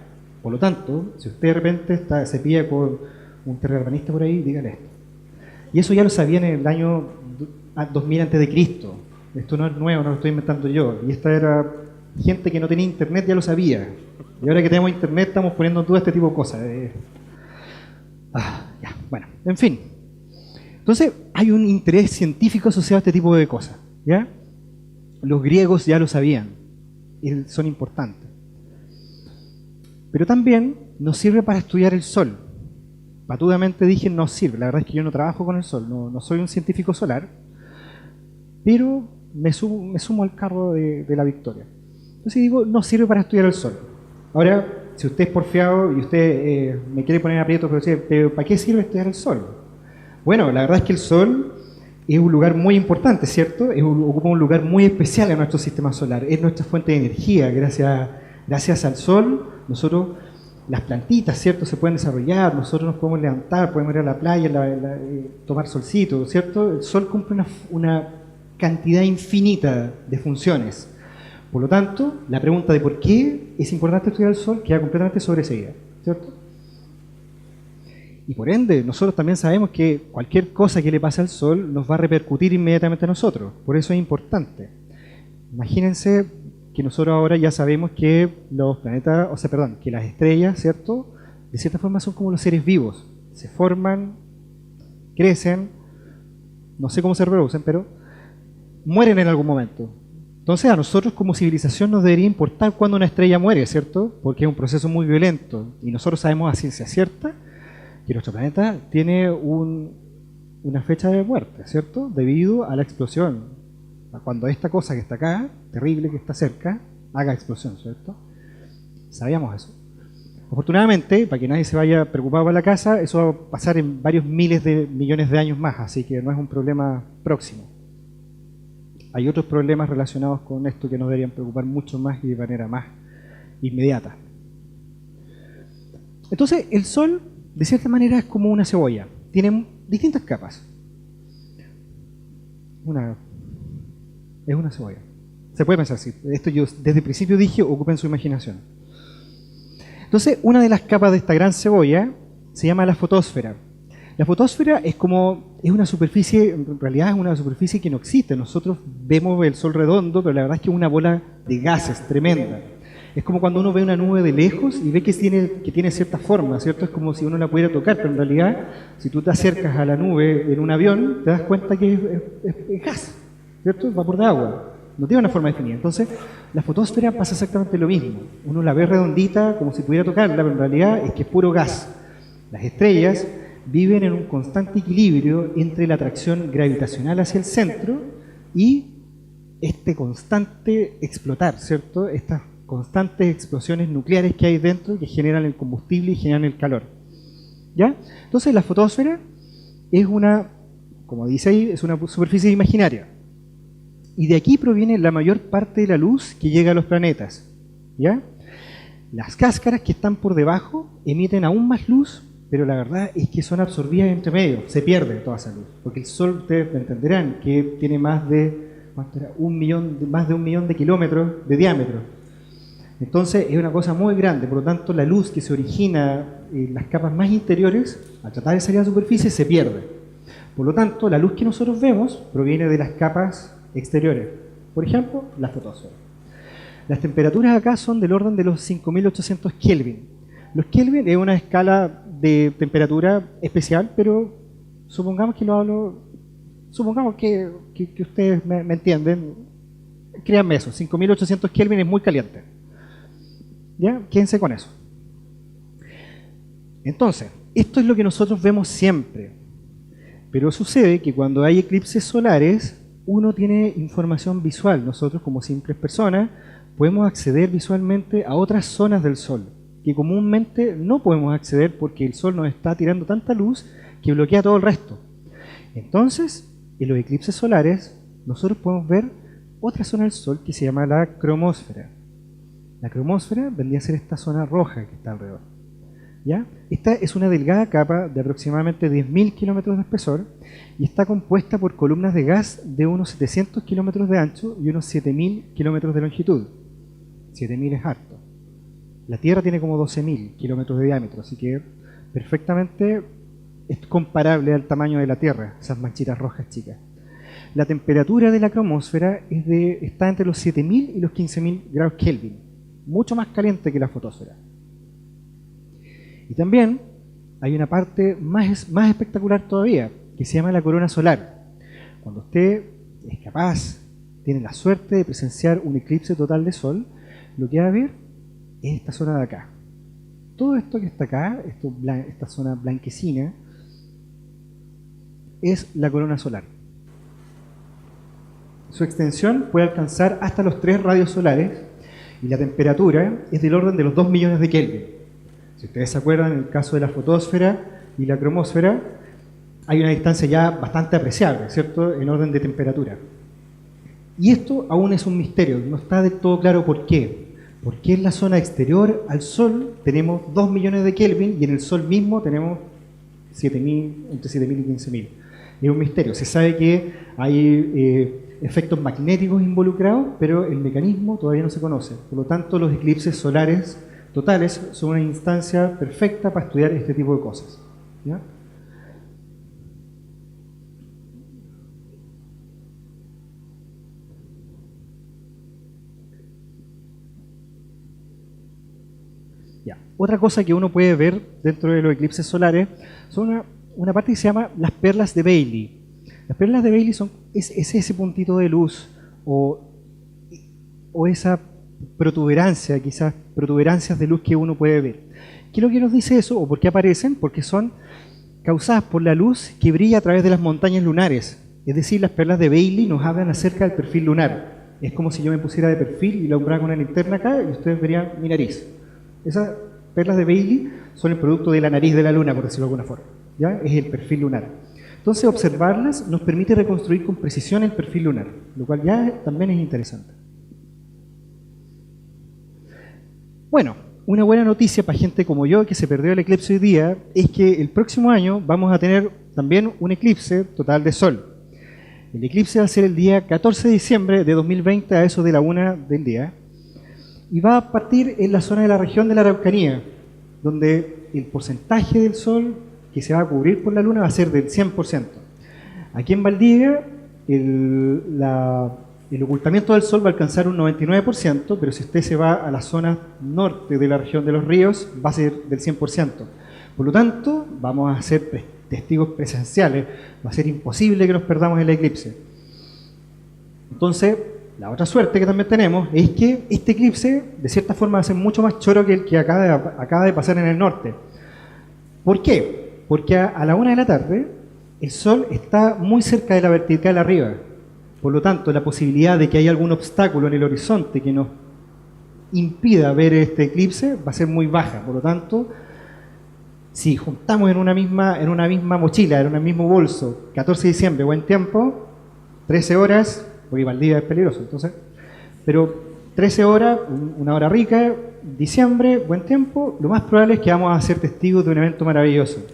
Por lo tanto, si usted de repente se pilla con un terraplanista por ahí, dígale esto. Y eso ya lo sabían en el año 2000 a.C. Esto no es nuevo, no lo estoy inventando yo. Y esta era gente que no tenía internet, ya lo sabía. Y ahora que tenemos internet estamos poniendo en duda este tipo de cosas. Bueno, en fin. Entonces, hay un interés científico asociado a este tipo de cosas. ¿Ya? Los griegos ya lo sabían. Y son importantes. Pero también nos sirve para estudiar el Sol. patudamente dije no sirve. La verdad es que yo no trabajo con el sol, no soy un científico solar, pero me sumo al carro de la victoria. Entonces digo, no sirve para estudiar el sol. Ahora, si usted es porfiado y usted me quiere poner aprieto, pero ¿para qué sirve estudiar el sol? Bueno, la verdad es que el sol es un lugar muy importante, ¿cierto? Ocupa un lugar muy especial en nuestro sistema solar. Es nuestra fuente de energía. Gracias al sol, nosotros, las plantitas, ¿cierto?, se pueden desarrollar, nosotros nos podemos levantar, podemos ir a la playa, tomar solcito, ¿cierto? El sol cumple una cantidad infinita de funciones. Por lo tanto, la pregunta de por qué es importante estudiar el sol queda completamente sobreseída, ¿cierto? Y por ende, nosotros también sabemos que cualquier cosa que le pase al sol nos va a repercutir inmediatamente a nosotros. Por eso es importante. Imagínense que nosotros ahora ya sabemos que los planetas, que las estrellas, ¿cierto?, de cierta forma son como los seres vivos. Se forman, crecen, no sé cómo se reproducen, pero mueren en algún momento. Entonces a nosotros como civilización nos debería importar cuando una estrella muere, ¿cierto? Porque es un proceso muy violento. Y nosotros sabemos a ciencia cierta que nuestro planeta tiene una fecha de muerte, ¿cierto? Debido a la explosión. Cuando esta cosa que está acá, terrible, que está cerca, haga explosión, ¿cierto? Sabíamos eso. Afortunadamente, para que nadie se vaya preocupado a la casa, eso va a pasar en varios miles de millones de años más, así que no es un problema próximo. Hay otros problemas relacionados con esto que nos deberían preocupar mucho más y de manera más inmediata. Entonces, el Sol, de cierta manera, es como una cebolla. Tiene distintas capas. Es una cebolla. Se puede pensar así. Esto yo desde el principio dije, ocupen su imaginación. Entonces, una de las capas de esta gran cebolla se llama la fotosfera. La fotosfera es una superficie, en realidad es una superficie que no existe. Nosotros vemos el Sol redondo, pero la verdad es que es una bola de gases tremenda. Es como cuando uno ve una nube de lejos y ve que tiene cierta forma, ¿cierto? Es como si uno la pudiera tocar, pero en realidad, si tú te acercas a la nube en un avión, te das cuenta que es gas, ¿cierto? Es vapor de agua. No tiene una forma definida. Entonces, la fotosfera pasa exactamente lo mismo. Uno la ve redondita, como si pudiera tocarla, pero en realidad es que es puro gas. Las estrellas viven en un constante equilibrio entre la atracción gravitacional hacia el centro y este constante explotar, ¿cierto? Estas constantes explosiones nucleares que hay dentro que generan el combustible y generan el calor. ¿Ya? Entonces, la fotosfera es como dice ahí, es una superficie imaginaria. Y de aquí proviene la mayor parte de la luz que llega a los planetas. ¿Ya? Las cáscaras que están por debajo emiten aún más luz, pero la verdad es que son absorbidas entre medio, se pierde toda esa luz. Porque el Sol, ustedes me entenderán, que tiene más de un millón de kilómetros de diámetro. Entonces es una cosa muy grande, por lo tanto la luz que se origina en las capas más interiores, al tratar de salir a la superficie, se pierde. Por lo tanto, la luz que nosotros vemos proviene de las capas exteriores. Por ejemplo, la fotosfera. Las temperaturas acá son del orden de los 5800 Kelvin. Los Kelvin es una escala de temperatura especial, pero supongamos que ustedes me entienden. Créanme eso, 5800 Kelvin es muy caliente. ¿Ya? Quédense con eso. Entonces, esto es lo que nosotros vemos siempre. Pero sucede que cuando hay eclipses solares, uno tiene información visual. Nosotros, como simples personas, podemos acceder visualmente a otras zonas del Sol, que comúnmente no podemos acceder porque el Sol nos está tirando tanta luz que bloquea todo el resto. Entonces, en los eclipses solares, nosotros podemos ver otra zona del Sol que se llama la cromósfera. La cromósfera vendría a ser esta zona roja que está alrededor. ¿Ya? Esta es una delgada capa de aproximadamente 10.000 kilómetros de espesor y está compuesta por columnas de gas de unos 700 kilómetros de ancho y unos 7.000 kilómetros de longitud. 7.000 es harto. La Tierra tiene como 12.000 kilómetros de diámetro, así que perfectamente es comparable al tamaño de la Tierra, esas manchitas rojas chicas. La temperatura de la cromósfera está entre los 7.000 y los 15.000 grados Kelvin, mucho más caliente que la fotosfera. Y también hay una parte más espectacular todavía, que se llama la corona solar. Cuando usted es capaz, tiene la suerte de presenciar un eclipse total de Sol, lo que va a ver es esta zona de acá. todo esto que está acá, esta zona blanquecina, es la corona solar. Su extensión puede alcanzar hasta los 3 radios solares y la temperatura es del orden de los 2 millones de Kelvin. Si ustedes se acuerdan, en el caso de la fotosfera y la cromosfera, hay una distancia ya bastante apreciable, ¿cierto?, en orden de temperatura. Y esto aún es un misterio, no está del todo claro por qué. Porque en la zona exterior al Sol tenemos 2 millones de Kelvin y en el Sol mismo tenemos 7.000, entre 7.000 y 15.000. Es un misterio. Se sabe que hay efectos magnéticos involucrados, pero el mecanismo todavía no se conoce. Por lo tanto, los eclipses solares totales son una instancia perfecta para estudiar este tipo de cosas. ¿Ya? Ya. Otra cosa que uno puede ver dentro de los eclipses solares son una parte que se llama las perlas de Bailey. Las perlas de Bailey es ese puntito de luz o esa protuberancia, quizás protuberancias de luz que uno puede ver. ¿Qué es lo que nos dice eso o por qué aparecen? Porque son causadas por la luz que brilla a través de las montañas lunares. Es decir, las perlas de Bailey nos hablan acerca del perfil lunar. Es como si yo me pusiera de perfil y la alumbrara con una linterna acá y ustedes verían mi nariz. Esas perlas de Bailey son el producto de la nariz de la luna, por decirlo de alguna forma. ¿Ya? Es el perfil lunar. Entonces, observarlas nos permite reconstruir con precisión el perfil lunar, lo cual ya también es interesante. Bueno, una buena noticia para gente como yo que se perdió el eclipse hoy día es que el próximo año vamos a tener también un eclipse total de Sol. El eclipse va a ser el día 14 de diciembre de 2020 a eso de la 1 del día y va a partir en la zona de la región de la Araucanía, donde el porcentaje del Sol que se va a cubrir por la Luna va a ser del 100%. Aquí en Valdivia el ocultamiento del Sol va a alcanzar un 99%, pero si usted se va a la zona norte de la región de los ríos va a ser del 100%. Por lo tanto, vamos a ser testigos presenciales, va a ser imposible que nos perdamos el eclipse. Entonces, la otra suerte que también tenemos es que este eclipse, de cierta forma, va a ser mucho más choro que el que acaba de pasar en el norte. ¿Por qué? Porque a la 1 de la tarde el Sol está muy cerca de la vertical arriba. Por lo tanto, la posibilidad de que haya algún obstáculo en el horizonte que nos impida ver este eclipse va a ser muy baja. Por lo tanto, si juntamos en una misma mochila, en un mismo bolso, 14 de diciembre, buen tiempo, 13 horas, porque Valdivia es peligroso, entonces, pero 13 horas, una hora rica, diciembre, buen tiempo, lo más probable es que vamos a ser testigos de un evento maravilloso.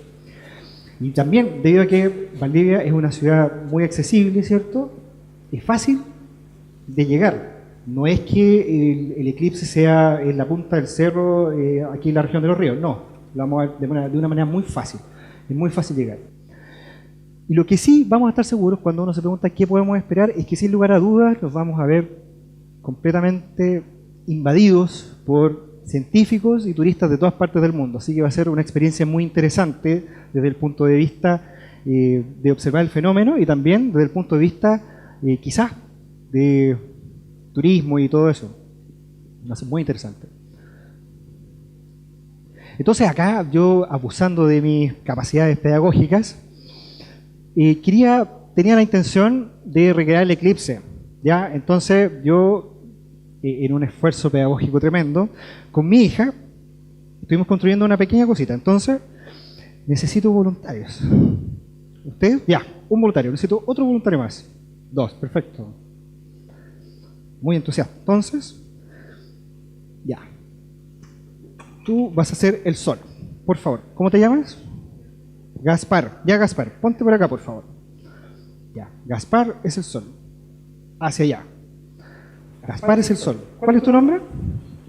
Y también, debido a que Valdivia es una ciudad muy accesible, ¿cierto? Es fácil de llegar. No es que el eclipse sea en la punta del cerro, aquí en la región de los ríos, no. Lo vamos a ver de una manera muy fácil. Es muy fácil llegar. Y lo que sí vamos a estar seguros cuando uno se pregunta qué podemos esperar es que sin lugar a dudas nos vamos a ver completamente invadidos por científicos y turistas de todas partes del mundo. Así que va a ser una experiencia muy interesante desde el punto de vista de observar el fenómeno y también desde el punto de vista quizás de turismo y todo eso. Va a ser muy interesante. Entonces acá yo, abusando de mis capacidades pedagógicas, tenía la intención de recrear el eclipse. ¿Ya? Entonces yo, en un esfuerzo pedagógico tremendo, con mi hija, estuvimos construyendo una pequeña cosita. Entonces, necesito voluntarios. ¿Ustedes? Ya, un voluntario. Necesito otro voluntario más. 2, perfecto. Muy entusiasta. Entonces, ya. Tú vas a hacer el Sol. Por favor. ¿Cómo te llamas? Gaspar. Ya, Gaspar. Ponte por acá, por favor. Ya. Gaspar es el Sol. Hacia allá. Gaspar es el Sol. ¿Cuál es tu nombre?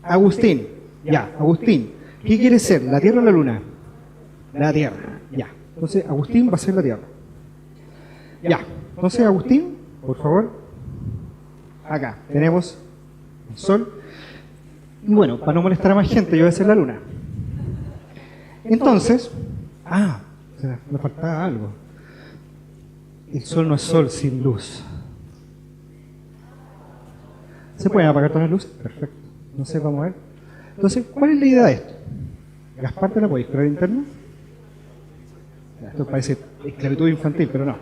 Agustín. Ya, Agustín. ¿Qué quieres ser? ¿La Tierra o la Luna? La Tierra. Ya. Entonces, Agustín va a ser la Tierra. Ya. Entonces, Agustín, por favor. Acá tenemos el Sol. Y bueno, para no molestar a más gente, yo voy a ser la Luna. Entonces, me faltaba algo. El Sol no es Sol sin luz. ¿Se pueden apagar todas las luces? Perfecto. Entonces, vamos a ver. Entonces, ¿cuál es la idea de esto? Gaspar, ¿te la podéis con la linterna? Ya, esto parece esclavitud infantil, pero no.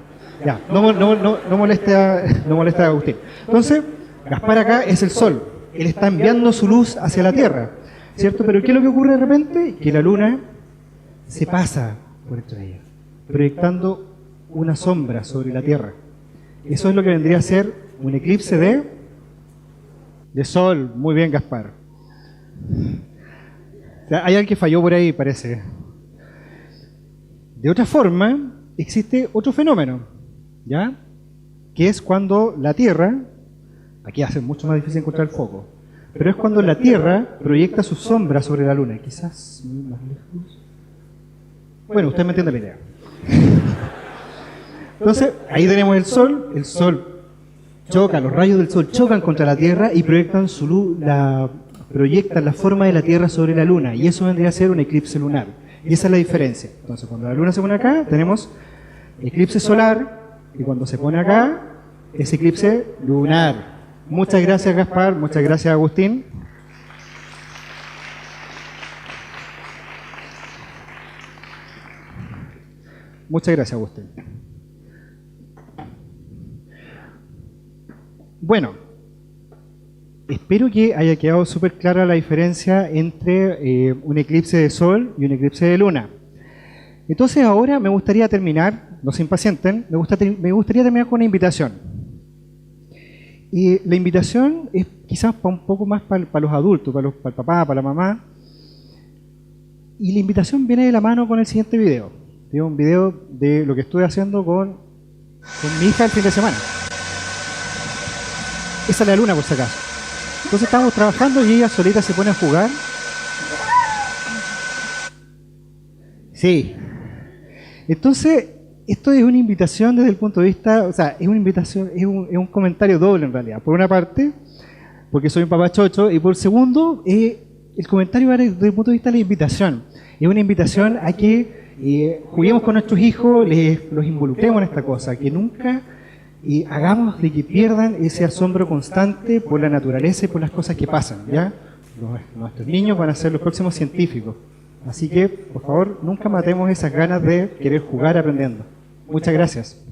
Ya, no moleste a Agustín. Entonces, Gaspar acá es el sol. Él está enviando su luz hacia la Tierra, ¿cierto? Pero ¿qué es lo que ocurre de repente? Que la luna se pasa por entre ella, proyectando una sombra sobre la Tierra. Eso es lo que vendría a ser un eclipse de sol. Muy bien, Gaspar. O sea, hay alguien que falló por ahí, parece. De otra forma, existe otro fenómeno, ¿ya? Que es cuando la Tierra, aquí hace mucho más difícil encontrar el foco, pero es cuando la Tierra proyecta su sombra sobre la Luna. Quizás más lejos. Bueno, usted me entiende la idea. Entonces, ahí tenemos el Sol choca, los rayos del Sol chocan contra la Tierra y proyectan su luz, proyectan la forma de la Tierra sobre la Luna, y eso vendría a ser un eclipse lunar. Y esa es la diferencia. Entonces, cuando la Luna se pone acá, tenemos eclipse solar, y cuando se pone acá, es eclipse lunar. Muchas gracias, Gaspar, muchas gracias, Agustín. Muchas gracias, Agustín. Bueno, espero que haya quedado súper clara la diferencia entre un eclipse de sol y un eclipse de luna. Entonces ahora me gustaría terminar, no se impacienten, me gustaría terminar con una invitación. Y la invitación es quizás un poco más para los adultos, para el papá, para la mamá. Y la invitación viene de la mano con el siguiente video. Es un video de lo que estuve haciendo con mi hija el fin de semana. Esa es la luna, por si acaso. Entonces estábamos trabajando y ella solita se pone a jugar. Sí. Entonces, esto es una invitación desde el punto de vista, o sea, es una invitación, es un comentario doble en realidad. Por una parte, porque soy un papá chocho, y por segundo, el comentario va desde el punto de vista de la invitación. Es una invitación a que juguemos con nuestros hijos, los involucremos en esta cosa, que nunca hagamos de que pierdan ese asombro constante por la naturaleza y por las cosas que pasan, ¿ya? Nuestros niños van a ser los próximos científicos. Así que, por favor, nunca matemos esas ganas de querer jugar aprendiendo. Muchas gracias.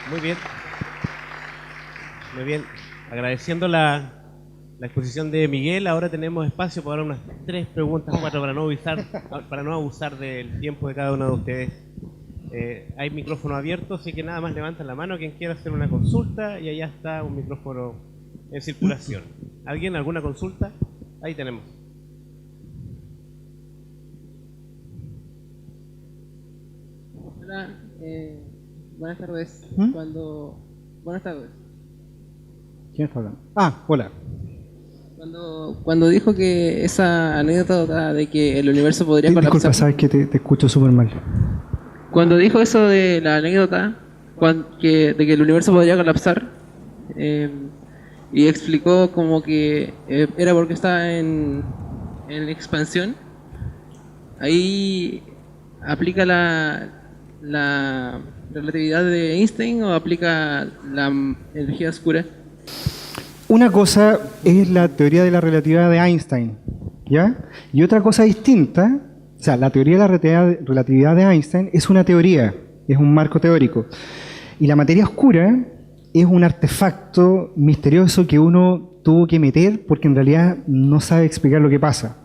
Muy bien. Muy bien. Agradeciendo la exposición de Miguel, ahora tenemos espacio para unas 3 preguntas, 4, para no abusar del tiempo de cada uno de ustedes. Hay micrófono abierto, así que nada más levanten la mano quien quiera hacer una consulta, y allá está un micrófono en circulación. ¿Alguien? ¿Alguna consulta? Ahí tenemos. Hola, buenas tardes. Buenas tardes. ¿Quién está hablando? Ah, hola. Cuando dijo que esa anécdota de que el universo podría colapsar... Disculpa, sabes que te escucho súper mal. Cuando dijo eso de la anécdota de que el universo podría colapsar, y explicó como que era porque estaba en expansión, ahí aplica la relatividad de Einstein o aplica la energía oscura. Una cosa es la teoría de la relatividad de Einstein, ¿ya? Y otra cosa distinta, o sea, la teoría de la relatividad de Einstein es una teoría, es un marco teórico. Y la materia oscura es un artefacto misterioso que uno tuvo que meter porque en realidad no sabe explicar lo que pasa.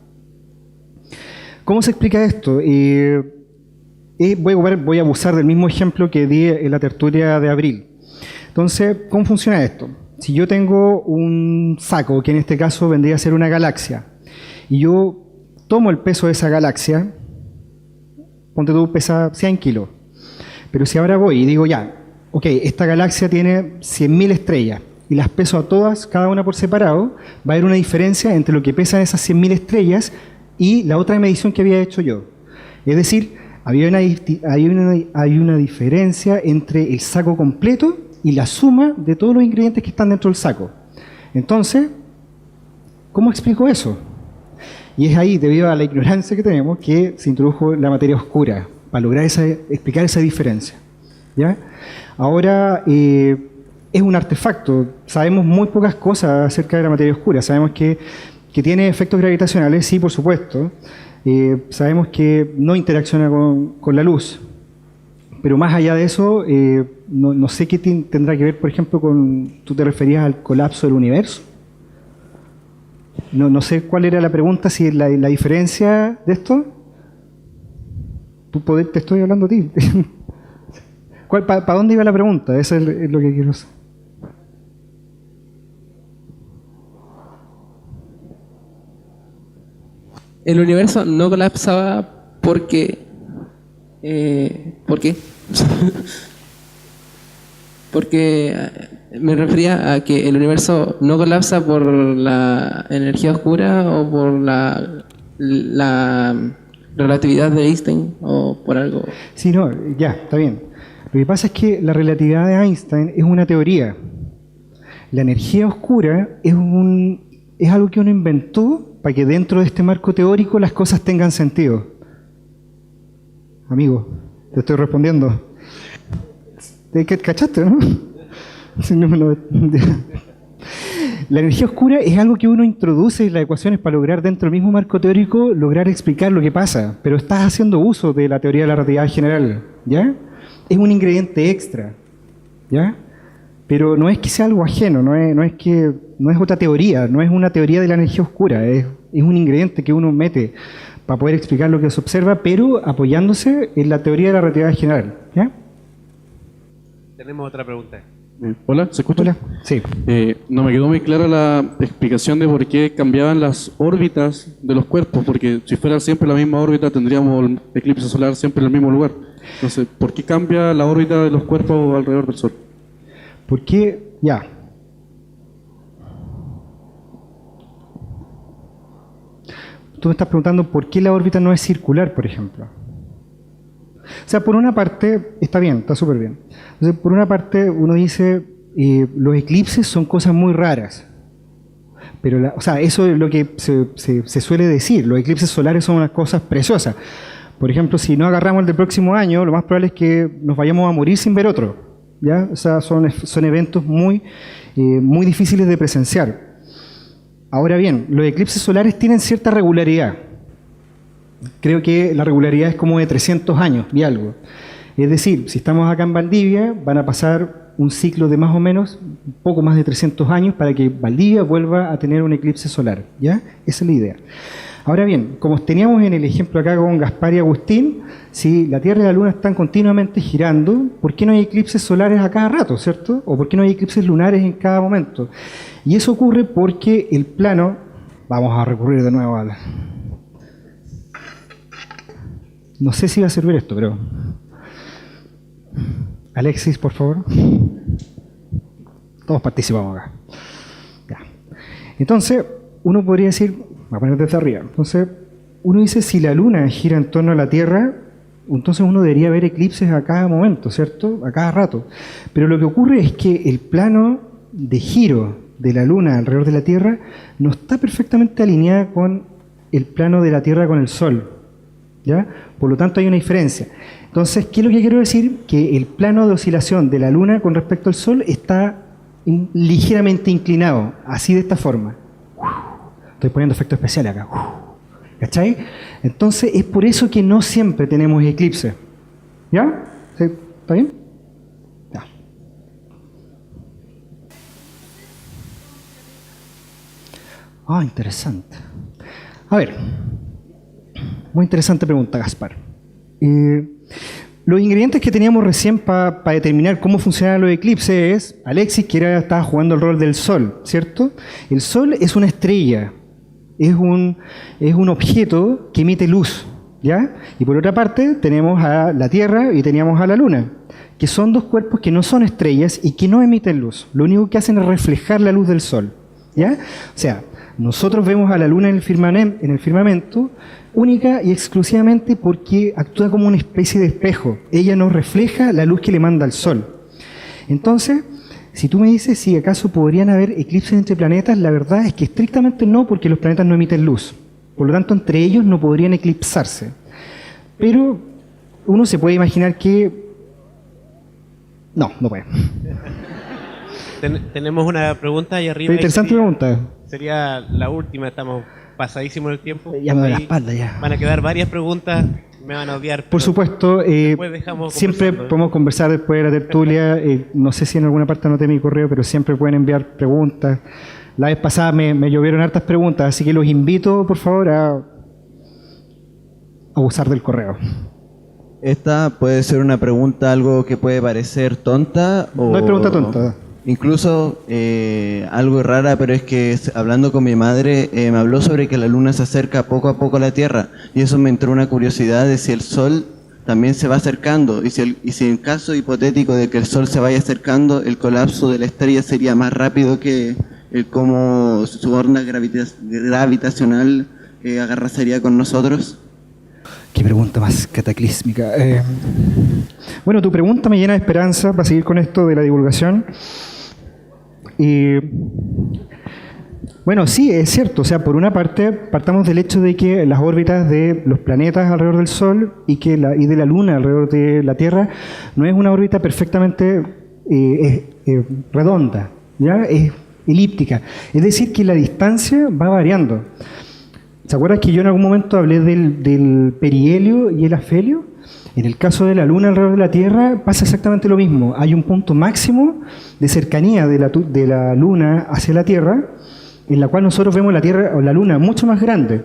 ¿Cómo se explica esto? Voy a abusar del mismo ejemplo que di en la tertulia de abril. Entonces, ¿cómo funciona esto? Si yo tengo un saco, que en este caso vendría a ser una galaxia, y yo tomo el peso de esa galaxia, ponte tú, pesa 100 kilos, pero si ahora voy y digo ya, ok, esta galaxia tiene 100.000 estrellas, y las peso a todas, cada una por separado, va a haber una diferencia entre lo que pesan esas 100.000 estrellas y la otra medición que había hecho yo. Es decir, hay una diferencia entre el saco completo y la suma de todos los ingredientes que están dentro del saco. Entonces, ¿cómo explico eso? Y es ahí, debido a la ignorancia que tenemos, que se introdujo la materia oscura, para lograr explicar esa diferencia, ¿ya? Ahora, es un artefacto. Sabemos muy pocas cosas acerca de la materia oscura. Sabemos que tiene efectos gravitacionales, sí, por supuesto. Sabemos que no interacciona con la luz. Pero más allá de eso, no sé qué tendrá que ver, por ejemplo, con... ¿Tú te referías al colapso del universo? No sé cuál era la pregunta, si la diferencia de esto. Te estoy hablando a ti. ¿Para dónde iba la pregunta? Eso es lo que quiero saber. El universo no colapsaba porque... ¿Por qué? Porque me refería a que el universo no colapsa por la energía oscura o por la relatividad de Einstein o por algo. Sí, no, ya, está bien. Lo que pasa es que la relatividad de Einstein es una teoría. La energía oscura es algo que uno inventó para que dentro de este marco teórico las cosas tengan sentido. Amigo, te estoy respondiendo. ¿Cachaste, no? La energía oscura es algo que uno introduce en las ecuaciones para lograr dentro del mismo marco teórico lograr explicar lo que pasa, pero estás haciendo uso de la teoría de la relatividad general, ¿ya? Es un ingrediente extra, ¿ya? Pero no es que sea algo ajeno, no es otra teoría, no es una teoría de la energía oscura, es un ingrediente que uno mete para poder explicar lo que se observa, pero apoyándose en la teoría de la relatividad general, ¿ya? Tenemos otra pregunta. Hola, ¿se escucha? Hola. Sí. No me quedó muy clara la explicación de por qué cambiaban las órbitas de los cuerpos, porque si fuera siempre la misma órbita tendríamos el eclipse solar siempre en el mismo lugar. Entonces, ¿por qué cambia la órbita de los cuerpos alrededor del Sol? ¿Por qué? Ya. Tú me estás preguntando por qué la órbita no es circular, por ejemplo. O sea, por una parte, está bien, está súper bien. Entonces, por una parte, uno dice, los eclipses son cosas muy raras. Pero, o sea, eso es lo que se suele decir. Los eclipses solares son unas cosas preciosas. Por ejemplo, si no agarramos el del próximo año, lo más probable es que nos vayamos a morir sin ver otro, ¿ya? O sea, son eventos muy difíciles de presenciar. Ahora bien, los eclipses solares tienen cierta regularidad. Creo que la regularidad es como de 300 años y algo. Es decir, si estamos acá en Valdivia, van a pasar un ciclo de más o menos un poco más de 300 años para que Valdivia vuelva a tener un eclipse solar, ¿ya? Esa es la idea. Ahora bien, como teníamos en el ejemplo acá con Gaspar y Agustín, si la Tierra y la Luna están continuamente girando, ¿por qué no hay eclipses solares a cada rato, cierto? ¿O por qué no hay eclipses lunares en cada momento? Y eso ocurre porque el plano... Vamos a recurrir de nuevo a la... No sé si va a servir esto, pero... Alexis, por favor. Todos participamos acá. Ya. Entonces, uno podría decir, voy a poner desde arriba. Entonces, uno dice, si la Luna gira en torno a la Tierra, entonces uno debería ver eclipses a cada momento, ¿cierto? A cada rato. Pero lo que ocurre es que el plano de giro de la Luna alrededor de la Tierra no está perfectamente alineado con el plano de la Tierra con el Sol, ¿ya? Por lo tanto hay una diferencia. Entonces, ¿qué es lo que quiero decir? Que el plano de oscilación de la Luna con respecto al Sol está ligeramente inclinado, así de esta forma. Estoy poniendo efectos especiales acá. ¿Cachai? Entonces, es por eso que no siempre tenemos eclipses. ¿Ya? ¿Sí? ¿Está bien? Ya. Ah, interesante. A ver. Muy interesante pregunta, Gaspar. Los ingredientes que teníamos recién para determinar cómo funcionan los eclipses es, Alexis, que estaba jugando el rol del Sol, ¿cierto? El Sol es una estrella, es un objeto que emite luz, ¿ya? Y por otra parte tenemos a la Tierra y teníamos a la Luna, que son dos cuerpos que no son estrellas y que no emiten luz. Lo único que hacen es reflejar la luz del Sol, ¿ya? O sea, nosotros vemos a la Luna en el firmamento única y exclusivamente porque actúa como una especie de espejo. Ella nos refleja la luz que le manda el Sol. Entonces, si tú me dices si acaso podrían haber eclipses entre planetas, la verdad es que estrictamente no, porque los planetas no emiten luz. Por lo tanto, entre ellos no podrían eclipsarse. Pero uno se puede imaginar que... No puede. Tenemos una pregunta ahí arriba. Interesante pregunta. Sería la última, estamos pasadísimos el tiempo. Ya me doy la Ahí espalda ya. Van a quedar varias preguntas, me van a odiar. Por pero supuesto, después dejamos siempre conversando. podemos conversar después de la tertulia. No sé si en alguna parte anoté mi correo, pero siempre pueden enviar preguntas. La vez pasada me llovieron hartas preguntas, así que los invito, por favor, a usar del correo. Esta puede ser una pregunta, algo que puede parecer tonta o... No hay pregunta tonta. Incluso algo rara, pero es que hablando con mi madre me habló sobre que la luna se acerca poco a poco a la Tierra y eso me entró una curiosidad de si el Sol también se va acercando y si en caso hipotético de que el Sol se vaya acercando, el colapso de la estrella sería más rápido que cómo su onda gravitacional agarrasería con nosotros. Qué pregunta más cataclísmica. Bueno, tu pregunta me llena de esperanza para seguir con esto de la divulgación. Bueno, sí, es cierto. O sea, por una parte, partamos del hecho de que las órbitas de los planetas alrededor del Sol y de la Luna alrededor de la Tierra no es una órbita perfectamente redonda, ¿ya? Es elíptica. Es decir, que la distancia va variando. ¿Se acuerdan que yo en algún momento hablé del perihelio y el afelio? En el caso de la Luna alrededor de la Tierra pasa exactamente lo mismo. Hay un punto máximo de cercanía de la Luna hacia la Tierra, en la cual nosotros vemos la Tierra o la Luna mucho más grande.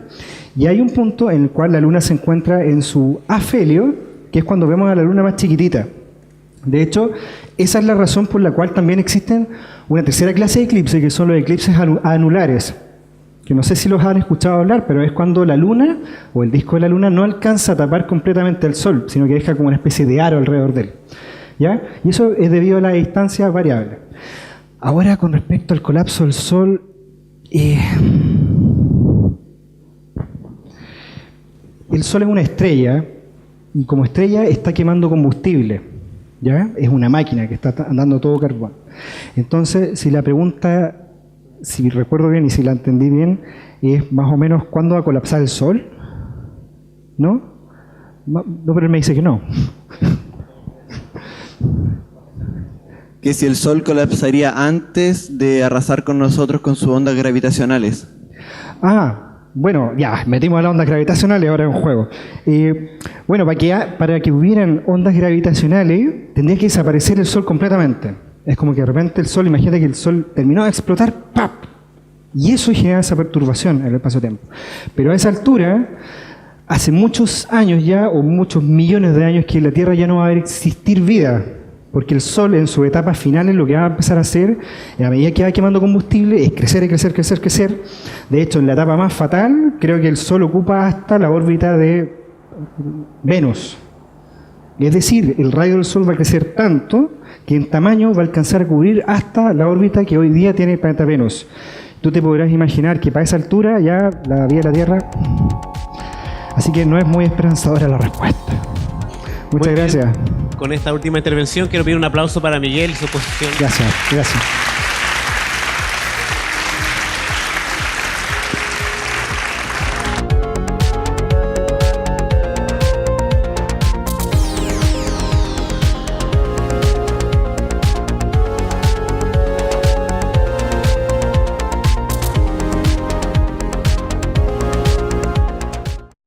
Y hay un punto en el cual la Luna se encuentra en su afelio, que es cuando vemos a la Luna más chiquitita. De hecho, esa es la razón por la cual también existen una tercera clase de eclipses, que son los eclipses anulares. Que no sé si los han escuchado hablar, pero es cuando la Luna o el disco de la Luna no alcanza a tapar completamente el Sol, sino que deja como una especie de aro alrededor de él. ¿Ya? Y eso es debido a la distancia variable. Ahora, con respecto al colapso del Sol, el Sol es una estrella y como estrella está quemando combustible. ¿Ya? Es una máquina que está andando todo carbón. Entonces, si la pregunta, si recuerdo bien y si la entendí bien, es más o menos ¿cuándo va a colapsar el Sol? ¿No? No, pero él me dice que no. Que si el Sol colapsaría antes de arrasar con nosotros con sus ondas gravitacionales. Bueno, ya, metimos a las ondas gravitacionales, ahora es un juego. Bueno, para que hubieran ondas gravitacionales, tendría que desaparecer el Sol completamente. Es como que de repente el Sol, imagínate que el Sol terminó de explotar, ¡pap! Y eso genera esa perturbación en el espacio-tiempo. Pero a esa altura, hace muchos años ya, o muchos millones de años, que en la Tierra ya no va a existir vida. Porque el Sol en sus etapas finales lo que va a empezar a hacer, a medida que va quemando combustible, es crecer, crecer, crecer, crecer. De hecho, en la etapa más fatal, creo que el Sol ocupa hasta la órbita de Venus. Es decir, el radio del Sol va a crecer tanto que en tamaño va a alcanzar a cubrir hasta la órbita que hoy día tiene el planeta Venus. Tú te podrás imaginar que para esa altura ya la vida de la Tierra... Así que no es muy esperanzadora la respuesta. Muchas gracias. Con esta última intervención quiero pedir un aplauso para Miguel y su posición. Gracias, gracias.